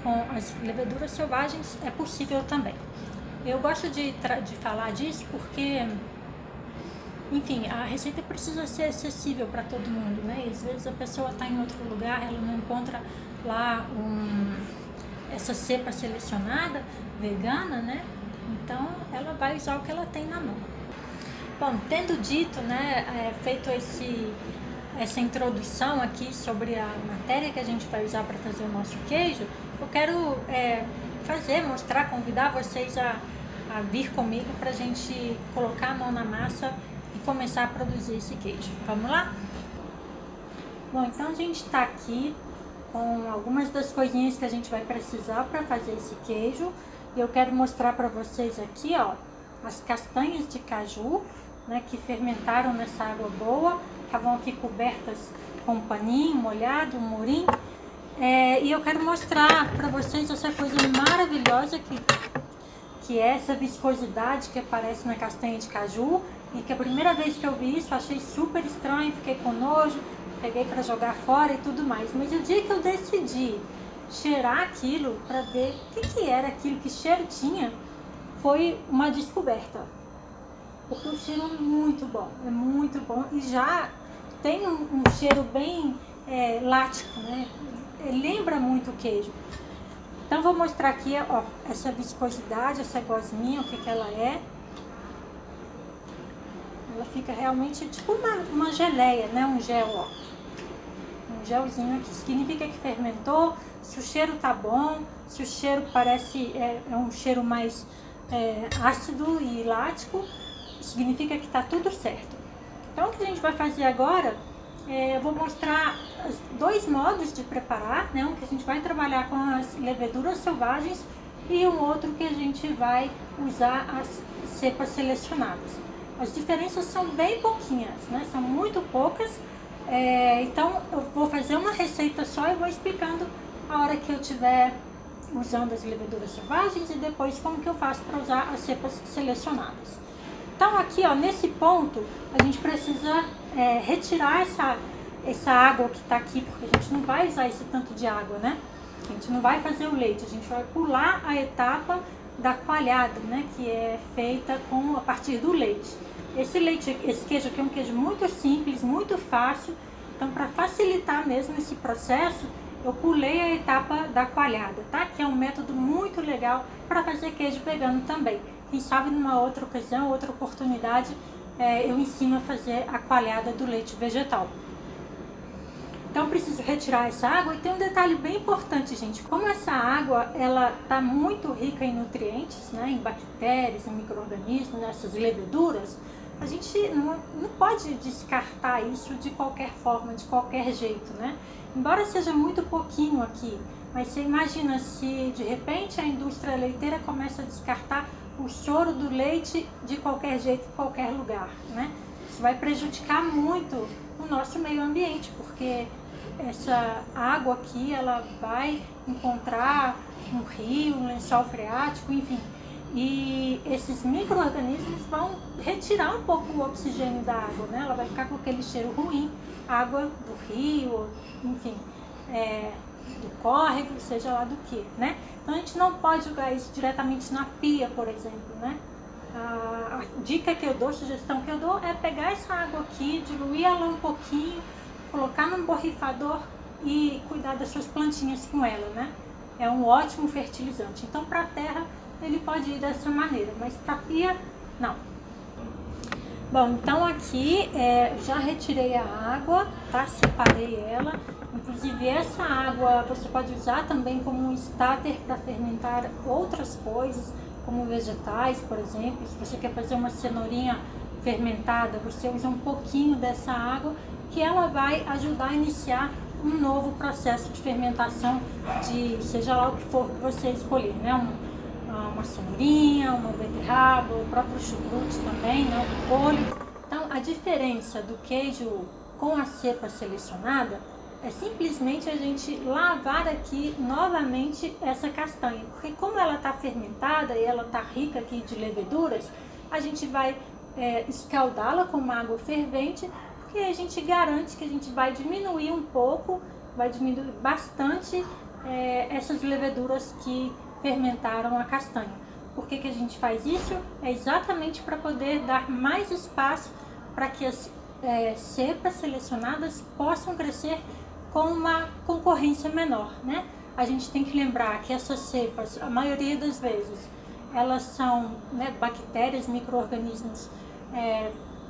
Speaker 2: com as leveduras selvagens, é possível também. Eu gosto de falar disso porque, enfim, a receita precisa ser acessível para todo mundo, né? E às vezes a pessoa está em outro lugar, ela não encontra lá essa cepa selecionada, vegana, né? Então, ela vai usar o que ela tem na mão. Bom, tendo dito, né, feito essa introdução aqui sobre a matéria que a gente vai usar para fazer o nosso queijo, eu quero mostrar, convidar vocês a vir comigo para a gente colocar a mão na massa e começar a produzir esse queijo. Vamos lá? Bom, então a gente está aqui com algumas das coisinhas que a gente vai precisar para fazer esse queijo. E eu quero mostrar para vocês aqui, ó, as castanhas de caju, né, que fermentaram nessa água boa, estavam aqui cobertas com um paninho molhado, um murim. E eu quero mostrar para vocês essa coisa maravilhosa que é essa viscosidade que aparece na castanha de caju, e que a primeira vez que eu vi isso, eu achei super estranho, fiquei com nojo, peguei para jogar fora e tudo mais. Mas o dia que eu decidi cheirar aquilo para ver o que era aquilo, que cheiro tinha, foi uma descoberta. Porque o cheiro é muito bom e já tem um cheiro bem lático, né? Lembra muito o queijo. Então vou mostrar aqui, ó, essa viscosidade, essa gosminha, o que ela é. Ela fica realmente tipo uma geleia, né? Um gel, ó. Um gelzinho aqui. Significa que fermentou. Se o cheiro tá bom, se o cheiro parece um cheiro mais ácido e lático, significa que está tudo certo. Então o que a gente vai fazer agora, eu vou mostrar dois modos de preparar, né? Um que a gente vai trabalhar com as leveduras selvagens e um outro que a gente vai usar as cepas selecionadas. As diferenças são bem pouquinhas, né? São muito poucas, então eu vou fazer uma receita só e vou explicando a hora que eu estiver usando as leveduras selvagens e depois como que eu faço para usar as cepas selecionadas. Então aqui, ó, nesse ponto, a gente precisa retirar essa água que está aqui, porque a gente não vai usar esse tanto de água, né? A gente não vai fazer o leite, a gente vai pular a etapa da coalhada, né? Que é feita a partir do leite. Esse queijo aqui é um queijo muito simples, muito fácil. Então, para facilitar mesmo esse processo, eu pulei a etapa da coalhada, tá? Que é um método muito legal para fazer queijo vegano também. Quem sabe numa outra ocasião, outra oportunidade, eu ensino a fazer a coalhada do leite vegetal. Então eu preciso retirar essa água e tem um detalhe bem importante, gente. Como essa água, ela está muito rica em nutrientes, né, em bactérias, em micro-organismos, nessas leveduras, a gente não pode descartar isso de qualquer forma, de qualquer jeito, né? Embora seja muito pouquinho aqui, mas você imagina se de repente a indústria leiteira começa a descartar o soro do leite de qualquer jeito, em qualquer lugar, né? Isso vai prejudicar muito o nosso meio ambiente, porque essa água aqui, ela vai encontrar um rio, um lençol freático, enfim. E esses micro-organismos vão retirar um pouco o oxigênio da água, né? Ela vai ficar com aquele cheiro ruim, água do rio, enfim, do córrego, seja lá do que, né? Então a gente não pode jogar isso diretamente na pia, por exemplo, né? A dica que eu dou, a sugestão que eu dou é pegar essa água aqui, diluir ela um pouquinho, colocar num borrifador e cuidar das suas plantinhas com ela, né? É um ótimo fertilizante. Então, para a terra, ele pode ir dessa maneira, mas para a pia, não. Bom, então aqui já retirei a água, tá? Separei ela. Inclusive, essa água você pode usar também como um starter para fermentar outras coisas, como vegetais, por exemplo. Se você quer fazer uma cenourinha fermentada, você usa um pouquinho dessa água, que ela vai ajudar a iniciar um novo processo de fermentação de seja lá o que for que você escolher, né? Uma cenourinha, uma beterraba, o próprio chucrute também, né? O repolho. Então, a diferença do queijo com a cepa selecionada é simplesmente a gente lavar aqui novamente essa castanha, porque como ela está fermentada e ela está rica aqui de leveduras, a gente vai escaldá-la com uma água fervente, porque a gente garante que a gente vai diminuir um pouco, vai diminuir bastante essas leveduras que fermentaram a castanha. Por que que a gente faz isso? É exatamente para poder dar mais espaço para que as cepas selecionadas possam crescer com uma concorrência menor, né? A gente tem que lembrar que essas cepas, a maioria das vezes, elas são, né, bactérias, micro-organismos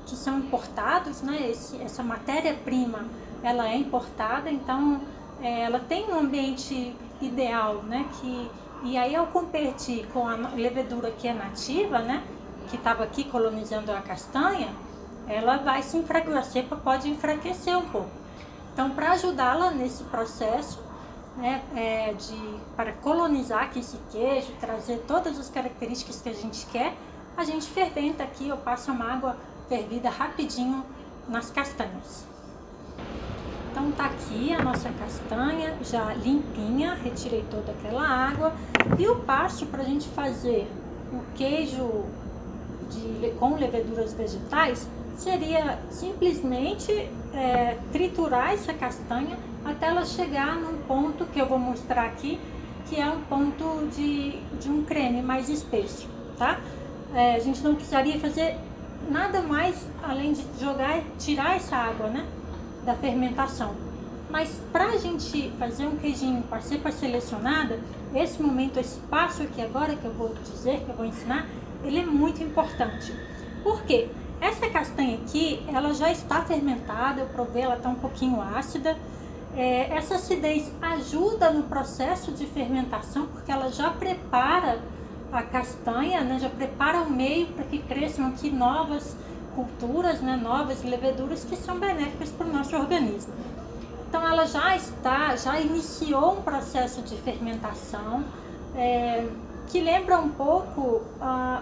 Speaker 2: que são importados, né? Essa matéria-prima, ela é importada, então ela tem um ambiente ideal, né? E aí, ao competir com a levedura que é nativa, né? Que estava aqui colonizando a castanha, ela vai se enfraquecer, a cepa pode enfraquecer um pouco. Então, para ajudá-la nesse processo, né, para colonizar aqui esse queijo, trazer todas as características que a gente quer, a gente ferventa aqui, eu passo uma água fervida rapidinho nas castanhas. Então tá aqui a nossa castanha já limpinha, retirei toda aquela água. E o passo para a gente fazer o queijo com leveduras vegetais seria simplesmente triturar essa castanha até ela chegar num ponto que eu vou mostrar aqui, que é um ponto de um creme mais espesso, tá? A gente não precisaria fazer nada mais além de tirar essa água, né, da fermentação. Mas para a gente fazer um queijinho com a cepa selecionada, esse momento, esse passo aqui agora que eu vou dizer, que eu vou ensinar, ele é muito importante. Por quê? Essa castanha aqui, ela já está fermentada, eu provei, ela está um pouquinho ácida. Essa acidez ajuda no processo de fermentação, porque ela já prepara a castanha, né, já prepara o meio para que cresçam aqui novas culturas, né, novas leveduras que são benéficas para o nosso organismo. Então ela já iniciou um processo de fermentação que lembra um pouco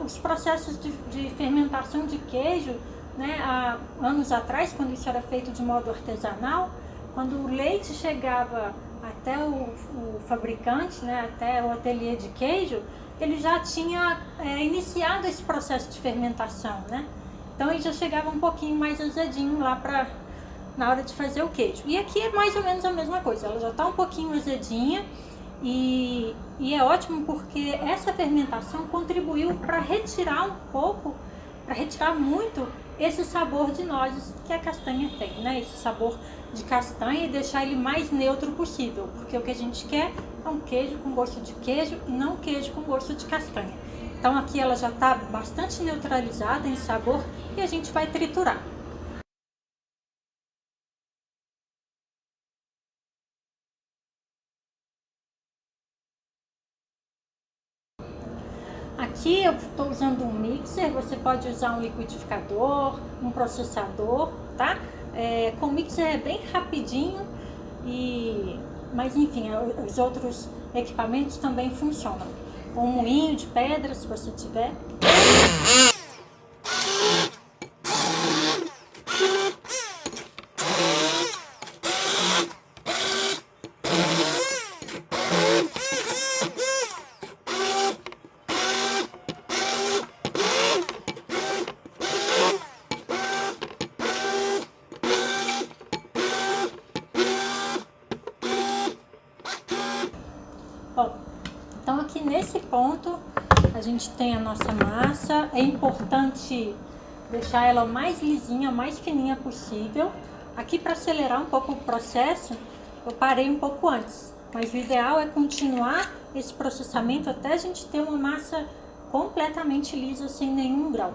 Speaker 2: os processos de fermentação de queijo, né, há anos atrás, quando isso era feito de modo artesanal, quando o leite chegava até o fabricante, né, até o ateliê de queijo, ele já tinha iniciado esse processo de fermentação, né? Então ele já chegava um pouquinho mais azedinho lá na hora de fazer o queijo. E aqui é mais ou menos a mesma coisa, ela já está um pouquinho azedinha e é ótimo porque essa fermentação contribuiu para retirar um pouco, para retirar muito esse sabor de nozes que a castanha tem, né? Esse sabor de castanha e deixar ele mais neutro possível, porque o que a gente quer é um queijo com gosto de queijo e não um queijo com gosto de castanha. Então aqui ela já está bastante neutralizada em sabor e a gente vai triturar. Aqui eu estou usando um mixer, você pode usar um liquidificador, um processador, tá? Com o mixer é bem rapidinho, mas enfim, os outros equipamentos também funcionam. Um moinho de pedra, se você tiver. Bom, então aqui nesse ponto a gente tem a nossa massa. É importante deixar ela o mais lisinha, o mais fininha possível. Aqui, para acelerar um pouco o processo, eu parei um pouco antes, mas o ideal é continuar esse processamento até a gente ter uma massa completamente lisa, sem nenhum grão.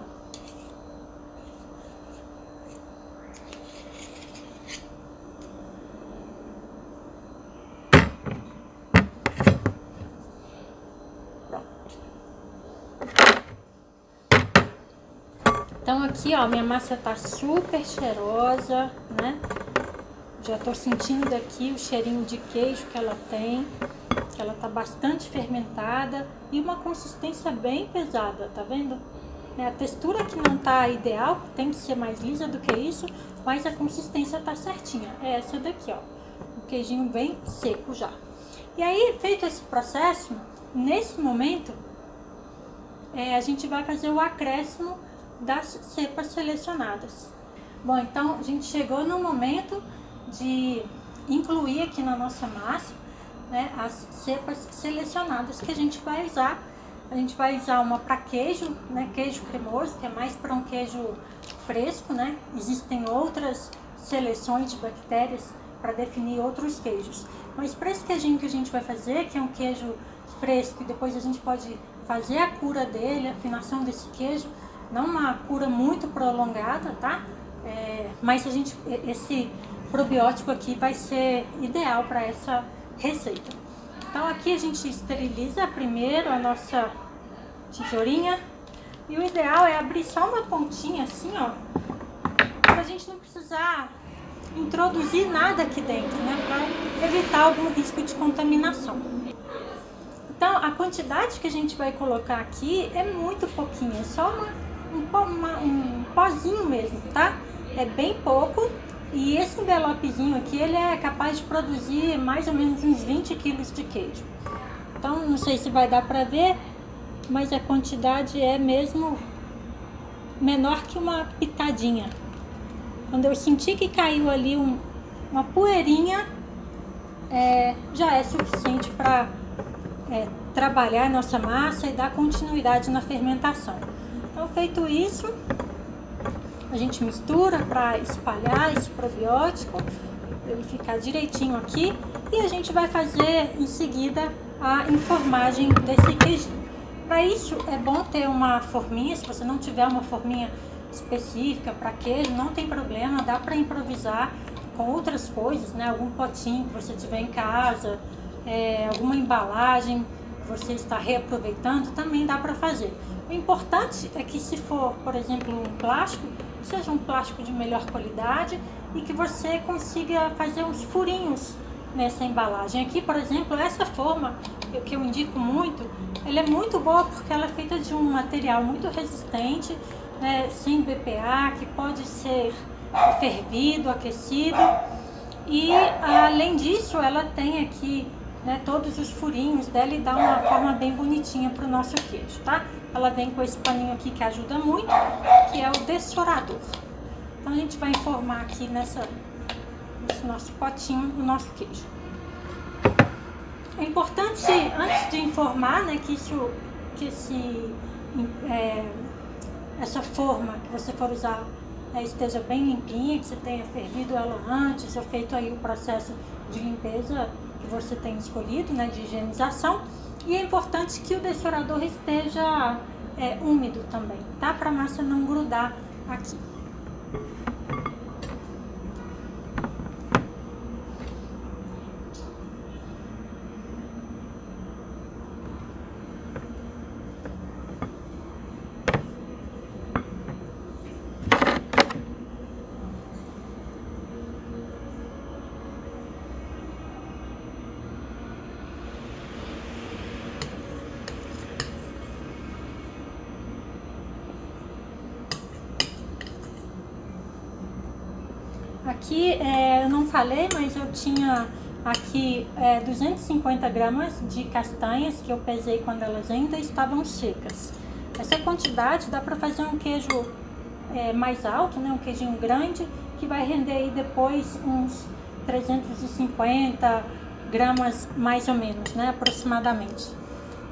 Speaker 2: Então aqui, ó, minha massa tá super cheirosa, né? Já tô sentindo daqui o cheirinho de queijo que ela tem, que ela tá bastante fermentada e uma consistência bem pesada, tá vendo? A textura que não tá ideal, tem que ser mais lisa do que isso, mas a consistência tá certinha. É essa daqui, ó, o queijinho bem seco já. E aí, feito esse processo, nesse momento, a gente vai fazer o acréscimo das cepas selecionadas. Bom, então a gente chegou no momento de incluir aqui na nossa massa, né, as cepas selecionadas que a gente vai usar. A gente vai usar uma para queijo, né, queijo cremoso, que é mais para um queijo fresco, né? Existem outras seleções de bactérias para definir outros queijos. Mas para esse queijinho que a gente vai fazer, que é um queijo fresco, e depois a gente pode fazer a cura dele, a afinação desse queijo, não uma cura muito prolongada, tá? Mas esse probiótico aqui vai ser ideal para essa receita. Então aqui a gente esteriliza primeiro a nossa tesourinha. E o ideal é abrir só uma pontinha assim, ó, para a gente não precisar introduzir nada aqui dentro, né? Para evitar algum risco de contaminação. Então a quantidade que a gente vai colocar aqui é muito pouquinho, é só um pozinho mesmo, tá? É bem pouco. E esse envelopezinho aqui, ele é capaz de produzir mais ou menos uns 20 quilos de queijo. Então, não sei se vai dar pra ver, mas a quantidade é mesmo menor que uma pitadinha. Quando eu senti que caiu ali uma poeirinha, já é suficiente para trabalhar a nossa massa e dar continuidade na fermentação. Então, feito isso, a gente mistura para espalhar esse probiótico, para ele ficar direitinho aqui, e a gente vai fazer em seguida a enformagem desse queijinho. Para isso é bom ter uma forminha. Se você não tiver uma forminha específica para queijo, não tem problema, dá para improvisar com outras coisas, né? Algum potinho que você tiver em casa, alguma embalagem que você está reaproveitando, também dá para fazer. O importante é que, se for, por exemplo, um plástico, seja um plástico de melhor qualidade e que você consiga fazer uns furinhos nessa embalagem. Aqui, por exemplo, essa forma que eu indico muito, ela é muito boa porque ela é feita de um material muito resistente, né, sem BPA, que pode ser fervido, aquecido, e além disso ela tem aqui, né, todos os furinhos dela e dá uma forma bem bonitinha para o nosso queijo, tá? Ela vem com esse paninho aqui que ajuda muito, que é o dessorador. Então a gente vai enformar aqui nesse nosso potinho o nosso queijo. É importante, antes de enformar, né, essa forma que você for usar, né, esteja bem limpinha, que você tenha fervido ela antes, ou feito aí o processo de limpeza que você tem escolhido, né, de higienização. E é importante que o dessorador esteja úmido também, tá? Para a massa não grudar aqui. Aqui eu não falei, mas eu tinha aqui 250 gramas de castanhas que eu pesei quando elas ainda estavam secas. Essa quantidade dá para fazer um queijo mais alto, né? Um queijinho grande, que vai render aí depois uns 350 gramas mais ou menos, né? Aproximadamente.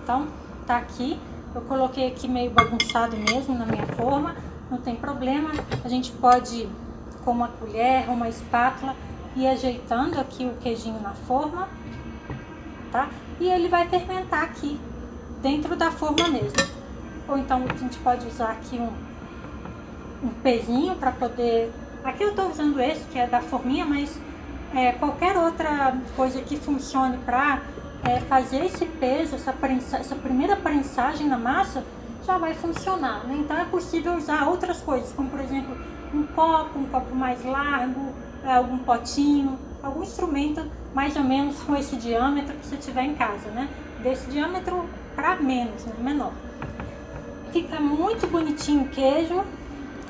Speaker 2: Então, tá aqui. Eu coloquei aqui meio bagunçado mesmo na minha forma, não tem problema. A gente pode, com uma colher, uma espátula, ir ajeitando aqui o queijinho na forma, tá? E ele vai fermentar aqui, dentro da forma mesmo. Ou então a gente pode usar aqui um pezinho para poder... Aqui eu tô usando esse, que é da forminha, mas qualquer outra coisa que funcione para fazer esse peso, essa primeira prensagem na massa, já vai funcionar, né? Então é possível usar outras coisas, como por exemplo um copo mais largo, algum potinho, algum instrumento mais ou menos com esse diâmetro que você tiver em casa, né? Desse diâmetro para menos, né? Menor. Fica muito bonitinho o queijo,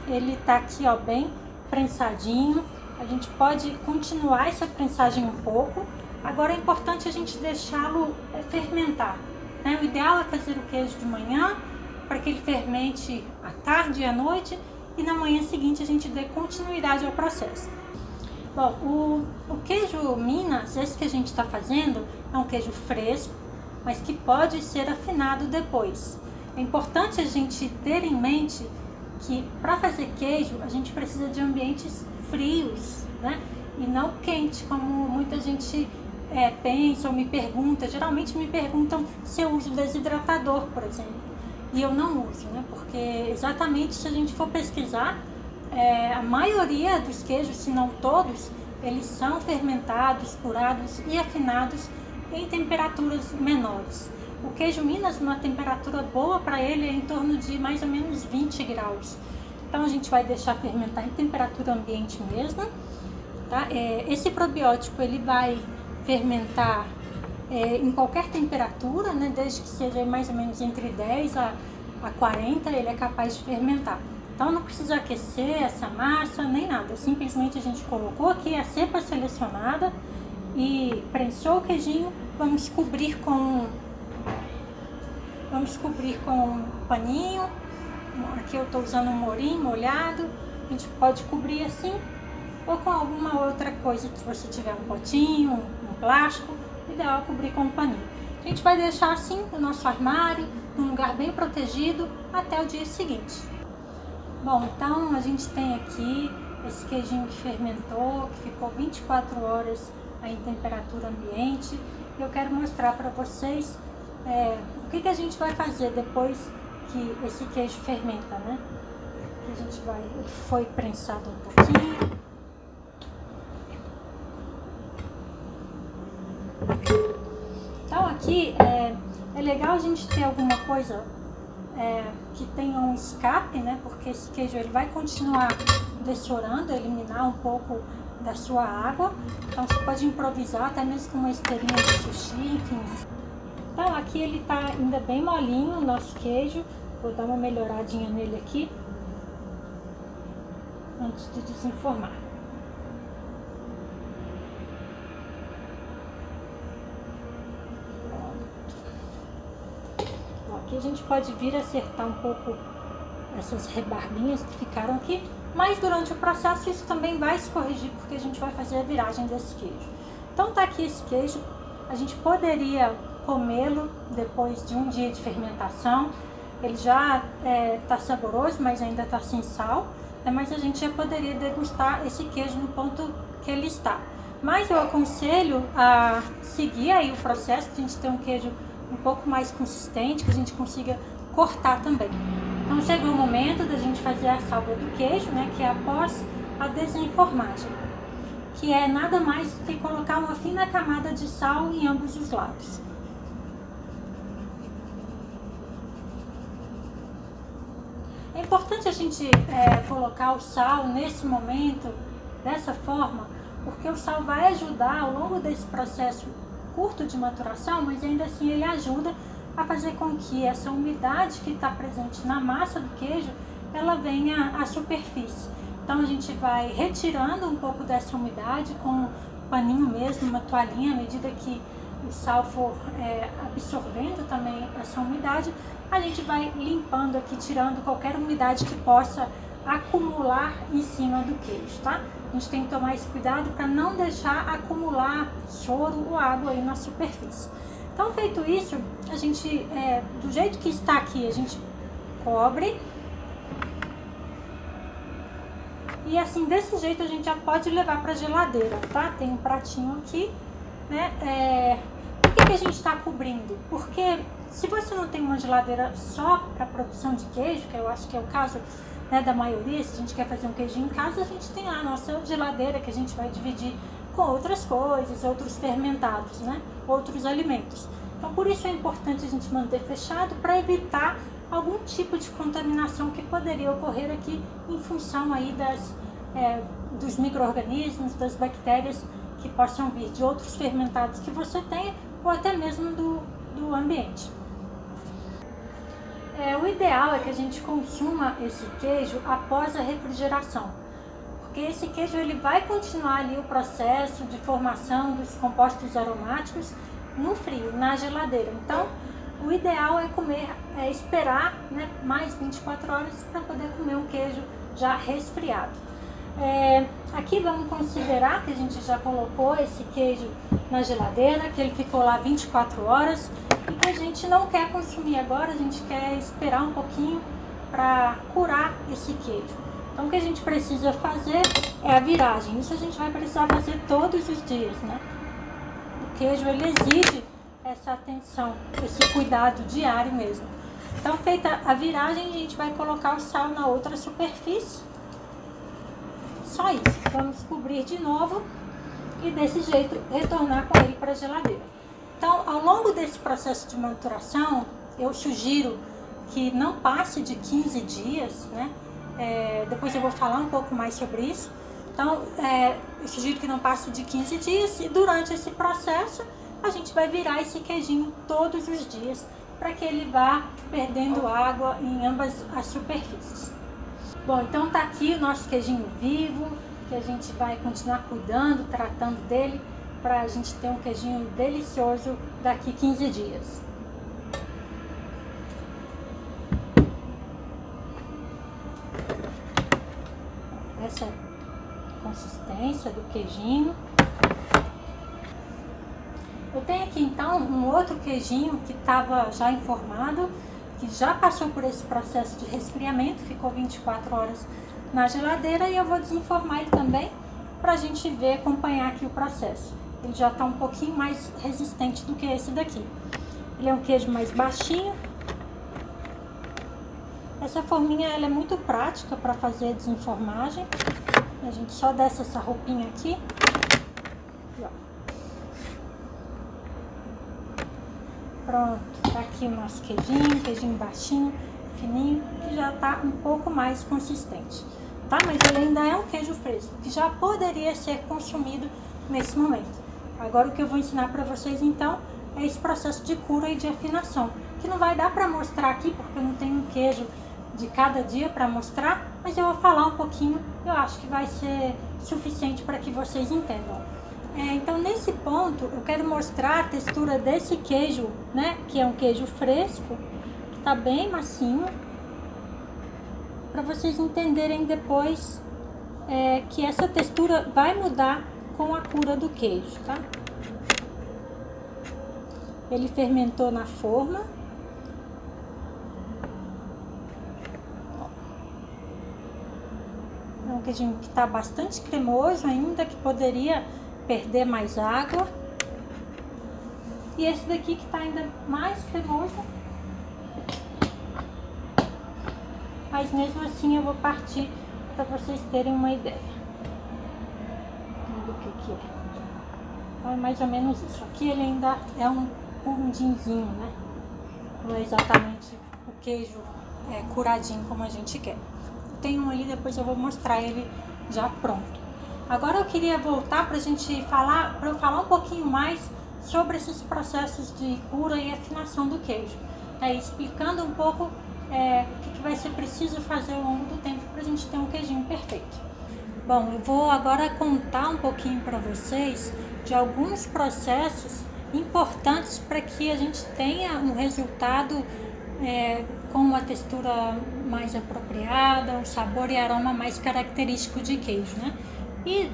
Speaker 2: ele tá aqui, ó, bem prensadinho. A gente pode continuar essa prensagem um pouco. Agora é importante a gente deixá-lo fermentar, né? O ideal é fazer o queijo de manhã, para que ele fermente à tarde e à noite, e na manhã seguinte a gente dê continuidade ao processo. Bom, o queijo Minas, esse que a gente está fazendo, é um queijo fresco, mas que pode ser afinado depois. É importante a gente ter em mente que para fazer queijo a gente precisa de ambientes frios, né? E não quente, como muita gente pensa ou me pergunta. Geralmente me perguntam se eu uso desidratador, por exemplo. E eu não uso, né? Porque exatamente se a gente for pesquisar, a maioria dos queijos, se não todos, eles são fermentados, curados e afinados em temperaturas menores. O queijo Minas, uma temperatura boa para ele é em torno de mais ou menos 20 graus. Então a gente vai deixar fermentar em temperatura ambiente mesmo, tá? Esse probiótico ele vai fermentar em qualquer temperatura, né? Desde que seja mais ou menos entre 10 a 40, ele é capaz de fermentar. Então não precisa aquecer essa massa nem nada, simplesmente a gente colocou aqui a cepa selecionada e prensou o queijinho. Vamos cobrir com um paninho. Aqui eu estou usando um morinho molhado. A gente pode cobrir assim, ou com alguma outra coisa, se você tiver um potinho, um plástico, ideal é cobrir com um paninho. A gente vai deixar assim no nosso armário, num lugar bem protegido, até o dia seguinte. Bom, então a gente tem aqui esse queijinho que fermentou, que ficou 24 horas aí em temperatura ambiente. Eu quero mostrar para vocês o que a gente vai fazer depois que esse queijo fermenta, né? Que a gente vai... Foi prensado um pouquinho. Então aqui é legal a gente ter alguma coisa que tenha um escape, né? Porque esse queijo ele vai continuar dessorando, eliminar um pouco da sua água. Então você pode improvisar até mesmo com uma esteirinha de sushi, enfim. Então aqui ele tá ainda bem molinho, o nosso queijo. Vou dar uma melhoradinha nele aqui antes de desenformar. Aqui a gente pode vir acertar um pouco essas rebarbinhas que ficaram aqui, mas durante o processo isso também vai se corrigir, porque a gente vai fazer a viragem desse queijo. Então tá aqui esse queijo, a gente poderia comê-lo depois de um dia de fermentação. Ele já tá saboroso, mas ainda tá sem sal, né? Mas a gente já poderia degustar esse queijo no ponto que ele está. Mas eu aconselho a seguir aí o processo, que a gente tem um queijo um pouco mais consistente, que a gente consiga cortar também. Então chegou o momento da gente fazer a salva do queijo, né, que é após a desenformagem, que é nada mais do que colocar uma fina camada de sal em ambos os lados. É importante a gente colocar o sal nesse momento, dessa forma, porque o sal vai ajudar ao longo desse processo curto de maturação, mas ainda assim ele ajuda a fazer com que essa umidade que está presente na massa do queijo, ela venha à superfície. Então a gente vai retirando um pouco dessa umidade com paninho mesmo, uma toalhinha, à medida que o sal for absorvendo também essa umidade, a gente vai limpando aqui, tirando qualquer umidade que possa acumular em cima do queijo, tá? A gente tem que tomar esse cuidado para não deixar acumular soro ou água aí na superfície. Então, feito isso, a gente, do jeito que está aqui, a gente cobre. E assim, desse jeito, a gente já pode levar para a geladeira, tá? Tem um pratinho aqui, né? Por que a gente está cobrindo? Porque se você não tem uma geladeira só para produção de queijo, que eu acho que é o caso, né, da maioria, se a gente quer fazer um queijinho em casa, a gente tem lá a nossa geladeira que a gente vai dividir com outras coisas, outros fermentados, né? Outros alimentos. Então, por isso é importante a gente manter fechado para evitar algum tipo de contaminação que poderia ocorrer aqui em função aí dos micro-organismos, das bactérias que possam vir de outros fermentados que você tenha ou até mesmo do ambiente. O ideal é que a gente consuma esse queijo após a refrigeração, porque esse queijo ele vai continuar ali o processo de formação dos compostos aromáticos no frio, na geladeira. Então, o ideal é esperar, né, mais 24 horas para poder comer um queijo já resfriado. Aqui vamos considerar que a gente já colocou esse queijo na geladeira, que ele ficou lá 24 horas e que a gente não quer consumir agora, a gente quer esperar um pouquinho para curar esse queijo. Então, o que a gente precisa fazer é a viragem. Isso a gente vai precisar fazer todos os dias, né? O queijo ele exige essa atenção, esse cuidado diário mesmo. Então, feita a viragem, a gente vai colocar o sal na outra superfície. Só isso. Vamos cobrir de novo e desse jeito retornar com ele para a geladeira. Então, ao longo desse processo de maturação, eu sugiro que não passe de 15 dias, né? Depois eu vou falar um pouco mais sobre isso. Então, eu sugiro que não passe de 15 dias e durante esse processo a gente vai virar esse queijinho todos os dias para que ele vá perdendo água em ambas as superfícies. Bom, então tá aqui o nosso queijinho vivo, que a gente vai continuar cuidando, tratando dele, para a gente ter um queijinho delicioso daqui 15 dias. Essa é a consistência do queijinho. Eu tenho aqui então um outro queijinho que estava já informado, que já passou por esse processo de resfriamento, ficou 24 horas na geladeira e eu vou desenformar ele também para a gente ver, acompanhar aqui o processo. Ele já está um pouquinho mais resistente do que esse daqui. Ele é um queijo mais baixinho. Essa forminha ela é muito prática para fazer a desenformagem. A gente só desce essa roupinha aqui. E, ó. Pronto, tá aqui o nosso queijinho baixinho, fininho, que já tá um pouco mais consistente, tá? Mas ele ainda é um queijo fresco, que já poderia ser consumido nesse momento. Agora o que eu vou ensinar para vocês então é esse processo de cura e de afinação, que não vai dar para mostrar aqui, porque eu não tenho um queijo de cada dia para mostrar, mas eu vou falar um pouquinho, eu acho que vai ser suficiente para que vocês entendam. Então, nesse ponto, eu quero mostrar a textura desse queijo, né? Que é um queijo fresco, que tá bem macio, para vocês entenderem depois que essa textura vai mudar com a cura do queijo, tá? Ele fermentou na forma. É um queijinho que tá bastante cremoso ainda, que poderia perder mais água. E esse daqui que tá ainda mais cremoso. Mas mesmo assim eu vou partir para vocês terem uma ideia do que é. Então é mais ou menos isso. Aqui ele ainda é um pundinzinho, né? Não é exatamente o queijo curadinho como a gente quer. Tem um ali, depois eu vou mostrar ele já pronto. Agora eu queria voltar para eu falar um pouquinho mais sobre esses processos de cura e afinação do queijo, explicando um pouco o que vai ser preciso fazer ao longo do tempo para a gente ter um queijinho perfeito. Bom, eu vou agora contar um pouquinho para vocês de alguns processos importantes para que a gente tenha um resultado com uma textura mais apropriada, um sabor e aroma mais característico de queijo, né? E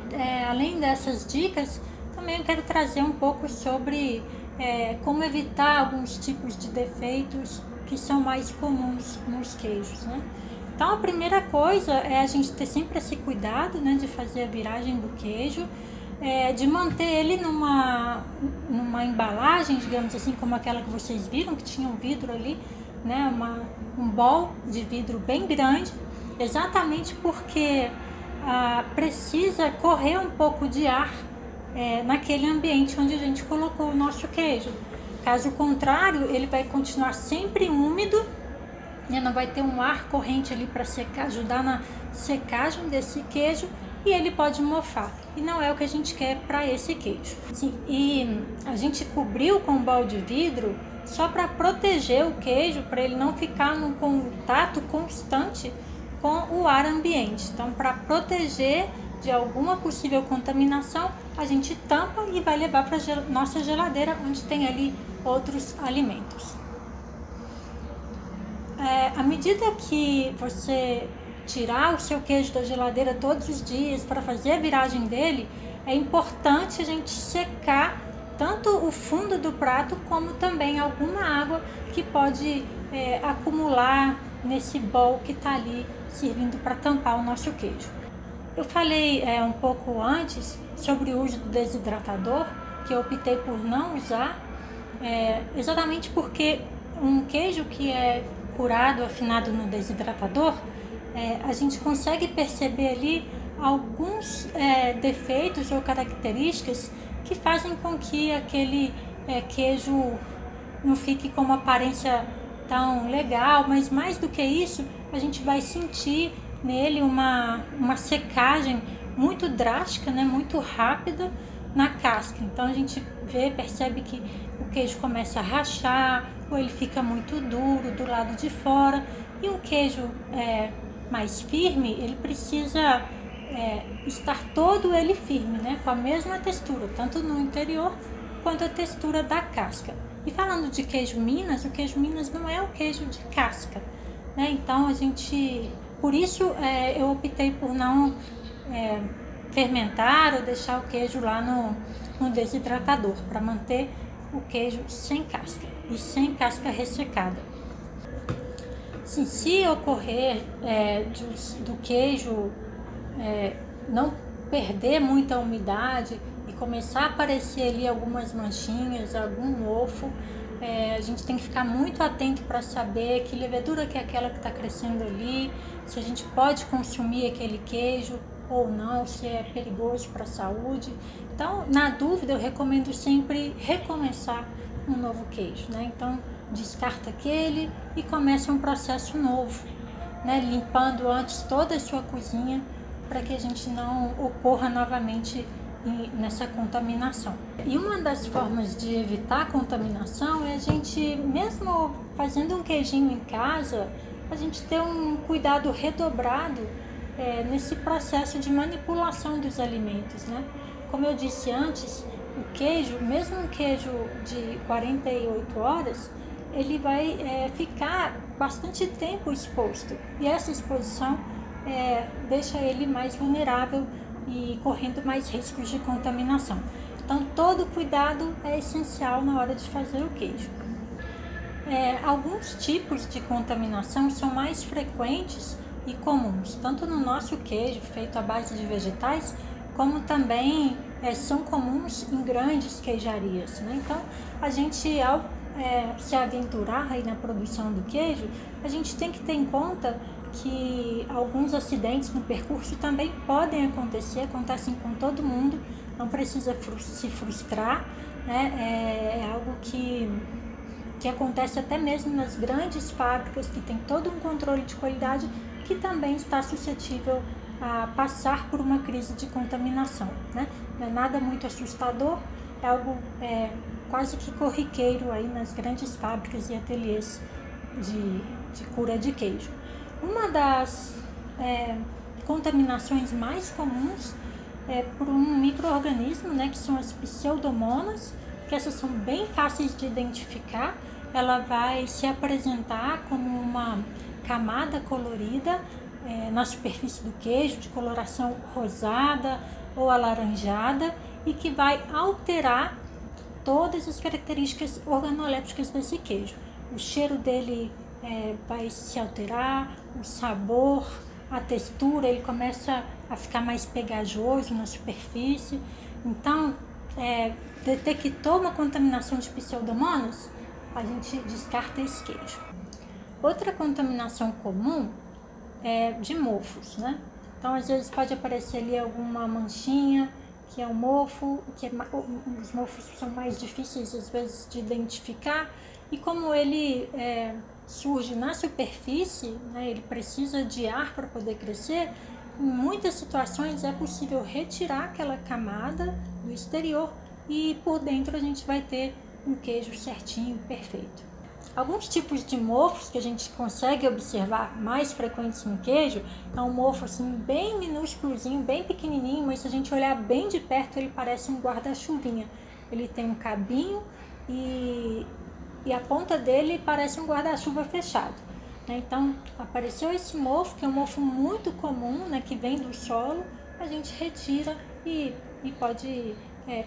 Speaker 2: além dessas dicas, também eu quero trazer um pouco sobre como evitar alguns tipos de defeitos que são mais comuns nos queijos, né? Então a primeira coisa é a gente ter sempre esse cuidado, né, de fazer a viragem do queijo, de manter ele numa embalagem, digamos assim, como aquela que vocês viram, que tinha um vidro ali, né, um bowl de vidro bem grande, exatamente porque precisa correr um pouco de ar naquele ambiente onde a gente colocou o nosso queijo. Caso contrário, ele vai continuar sempre úmido, né, não vai ter um ar corrente ali para ajudar na secagem desse queijo e ele pode mofar. E não é o que a gente quer para esse queijo. Sim, e a gente cobriu com um bowl de vidro só para proteger o queijo, para ele não ficar num contato constante com o ar ambiente. Então, para proteger de alguma possível contaminação, a gente tampa e vai levar para nossa geladeira, onde tem ali outros alimentos. À medida que você tirar o seu queijo da geladeira todos os dias para fazer a viragem dele, é importante a gente secar tanto o fundo do prato como também alguma água que pode acumular nesse bowl que está ali servindo para tampar o nosso queijo. Eu falei um pouco antes sobre o uso do desidratador, que eu optei por não usar, exatamente porque um queijo que é curado, afinado no desidratador, a gente consegue perceber ali alguns defeitos ou características que fazem com que aquele queijo não fique com uma aparência tão legal, mas mais do que isso, a gente vai sentir nele uma secagem muito drástica, né, muito rápida na casca. Então a gente percebe que o queijo começa a rachar, ou ele fica muito duro do lado de fora. E um queijo mais firme, ele precisa estar todo ele firme, né, com a mesma textura, tanto no interior quanto a textura da casca. E falando de queijo Minas, o queijo Minas não é o queijo de casca, né? Então por isso eu optei por não fermentar ou deixar o queijo lá no desidratador, para manter o queijo sem casca e sem casca ressecada. Se ocorrer do queijo não perder muita umidade e começar a aparecer ali algumas manchinhas, algum mofo, a gente tem que ficar muito atento para saber que levedura que é aquela que está crescendo ali, se a gente pode consumir aquele queijo ou não, se é perigoso para a saúde. Então, na dúvida, eu recomendo sempre recomeçar um novo queijo, né? Então, descarta aquele e começa um processo novo, né? Limpando antes toda a sua cozinha para que a gente não ocorra novamente nessa contaminação. E uma das formas de evitar a contaminação é a gente, mesmo fazendo um queijinho em casa, a gente ter um cuidado redobrado nesse processo de manipulação dos alimentos, né? Como eu disse antes, o queijo, mesmo um queijo de 48 horas, ele vai ficar bastante tempo exposto, e essa exposição deixa ele mais vulnerável e correndo mais riscos de contaminação. Então, todo cuidado é essencial na hora de fazer o queijo. Alguns tipos de contaminação são mais frequentes e comuns, tanto no nosso queijo feito à base de vegetais, como também são comuns em grandes queijarias, né? Então, a gente, ao se aventurar aí na produção do queijo, a gente tem que ter em conta que alguns acidentes no percurso também podem acontecer, acontecem com todo mundo, não precisa se frustrar, né? É algo que acontece até mesmo nas grandes fábricas, que tem todo um controle de qualidade, que também está suscetível a passar por uma crise de contaminação, né? Não é nada muito assustador, é algo quase que corriqueiro aí nas grandes fábricas e ateliês de cura de queijo. Uma das contaminações mais comuns por um micro-organismo, né, que são as pseudomonas, que essas são bem fáceis de identificar. Ela vai se apresentar como uma camada colorida na superfície do queijo, de coloração rosada ou alaranjada, e que vai alterar todas as características organolépticas desse queijo. O cheiro dele vai se alterar, o sabor, a textura, ele começa a ficar mais pegajoso na superfície. Então, detectou uma contaminação de pseudomonas, a gente descarta esse queijo. Outra contaminação comum é de mofos, né? Então, às vezes pode aparecer ali alguma manchinha, que é um mofo, os mofos são mais difíceis às vezes de identificar, e como ele surge na superfície, né, ele precisa de ar para poder crescer, em muitas situações é possível retirar aquela camada do exterior e por dentro a gente vai ter um queijo certinho, perfeito. Alguns tipos de mofos que a gente consegue observar mais frequentes no queijo é um mofo assim bem minúsculozinho, bem pequenininho, mas se a gente olhar bem de perto ele parece um guarda-chuvinha. Ele tem um cabinho e a ponta dele parece um guarda-chuva fechado. Então apareceu esse mofo, que é um mofo muito comum, né, que vem do solo, a gente retira e pode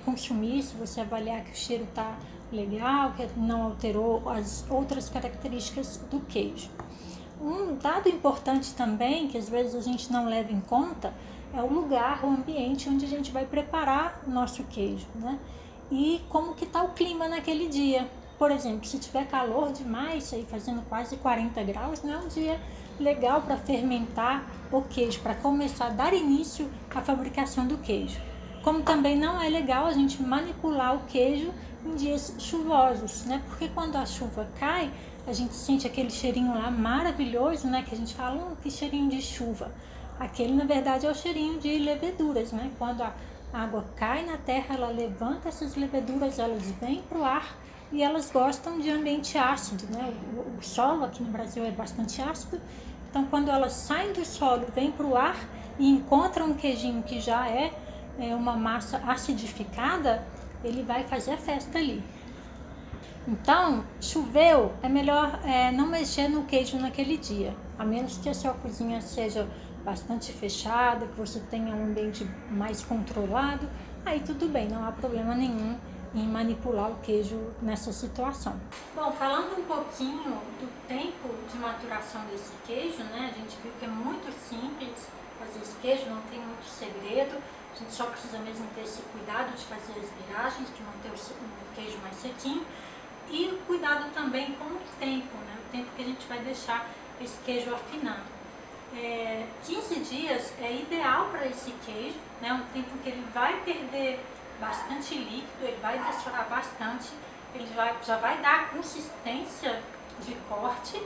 Speaker 2: consumir se você avaliar que o cheiro está legal, que não alterou as outras características do queijo. Um dado importante também, que às vezes a gente não leva em conta, é o lugar, o ambiente onde a gente vai preparar o nosso queijo, né? E como que está o clima naquele dia. Por exemplo, se tiver calor demais, aí fazendo quase 40 graus, não é um dia legal para fermentar o queijo, para começar a dar início à fabricação do queijo. Como também não é legal a gente manipular o queijo em dias chuvosos, né? Porque quando a chuva cai, a gente sente aquele cheirinho lá maravilhoso, né? Que a gente fala, que cheirinho de chuva. Aquele, na verdade, é o cheirinho de leveduras, né? Quando a água cai na terra, ela levanta essas leveduras, elas vêm para o ar e elas gostam de ambiente ácido, né? O solo aqui no Brasil é bastante ácido, então quando elas saem do solo, vêm para o ar e encontram um queijinho que já é uma massa acidificada, ele vai fazer a festa ali. Então, choveu, é melhor não mexer no queijo naquele dia, a menos que a sua cozinha seja bastante fechada, que você tenha um ambiente mais controlado, aí tudo bem, não há problema nenhum em manipular o queijo nessa situação. Bom, falando um pouquinho do tempo de maturação desse queijo, né? A gente viu que é muito simples fazer esse queijo, não tem muito segredo, a gente só precisa mesmo ter esse cuidado de fazer as viragens, de manter o queijo mais sequinho, e o cuidado também com o tempo, né? O tempo que a gente vai deixar esse queijo afinando. 15 dias é ideal para esse queijo, né? Um tempo que ele vai perder bastante líquido, ele vai dessorar bastante, ele já vai dar consistência de corte,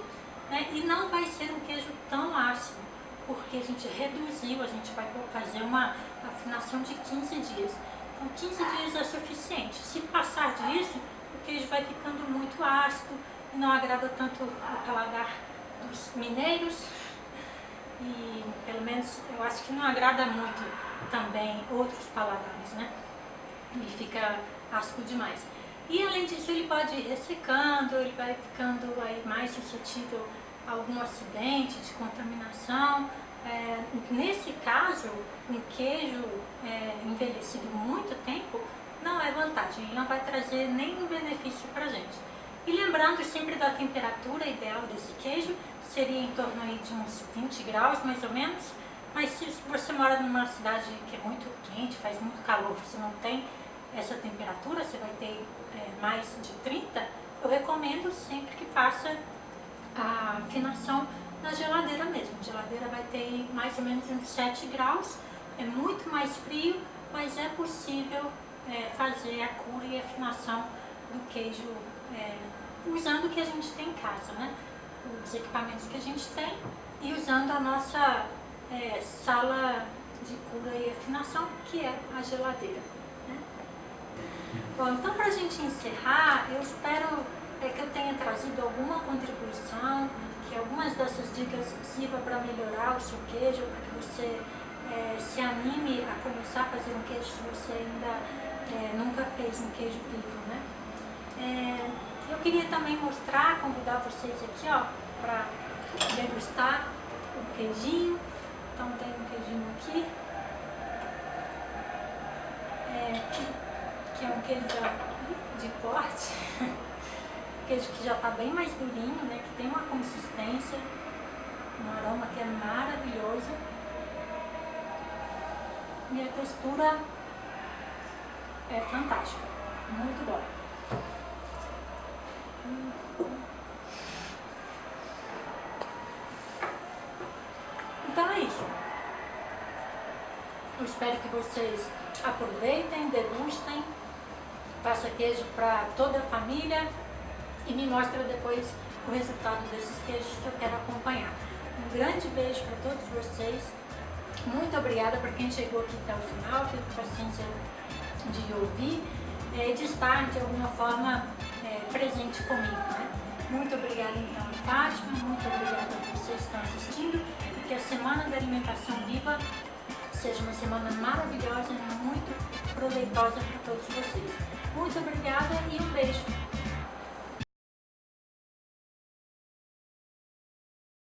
Speaker 2: né? E não vai ser um queijo tão ácido, porque a gente reduziu, a gente vai fazer uma afinação de 15 dias. Então 15 dias é suficiente. Se passar disso, o queijo vai ficando muito ácido e não agrada tanto o paladar dos mineiros. E pelo menos eu acho que não agrada muito também outros paladares, né? Ele fica ácido demais. E além disso ele pode ir ressecando, ele vai ficando aí mais suscetível a algum acidente de contaminação. Nesse caso, um queijo envelhecido muito tempo não é vantagem, ele não vai trazer nenhum benefício pra gente. E lembrando sempre da temperatura ideal desse queijo, seria em torno aí de uns 20 graus mais ou menos, mas se você mora numa cidade que é muito quente, faz muito calor, você não tem essa temperatura, você vai ter mais de 30, eu recomendo sempre que faça a afinação na geladeira mesmo. A geladeira vai ter mais ou menos uns 7 graus, é muito mais frio, mas é possível fazer a cura e a afinação do queijo usando o que a gente tem em casa, né? Os equipamentos que a gente tem e usando a nossa sala de cura e afinação, que é a geladeira, né? Bom, então para a gente encerrar, eu espero que eu tenha trazido alguma contribuição, que algumas dessas dicas sirvam para melhorar o seu queijo, para que você se anime a começar a fazer um queijo se você ainda nunca fez um queijo vivo, né? Eu queria também convidar vocês aqui, ó, para degustar o queijinho. Então tem um queijinho aqui, que é um queijo de corte, queijo que já está bem mais durinho, né? Que tem uma consistência, um aroma que é maravilhoso. E a textura é fantástica, muito boa. Então é isso. Eu espero que vocês aproveitem, degustem, façam queijo para toda a família e me mostrem depois o resultado desses queijos que eu quero acompanhar. Um grande beijo para todos vocês. Muito obrigada para quem chegou aqui até o final, teve paciência de ouvir e de estar de alguma forma presente comigo, né? Muito obrigada então, Fátima, muito obrigada a vocês que estão assistindo e que a Semana da Alimentação Viva seja uma semana maravilhosa e muito proveitosa para todos vocês. Muito obrigada e um beijo!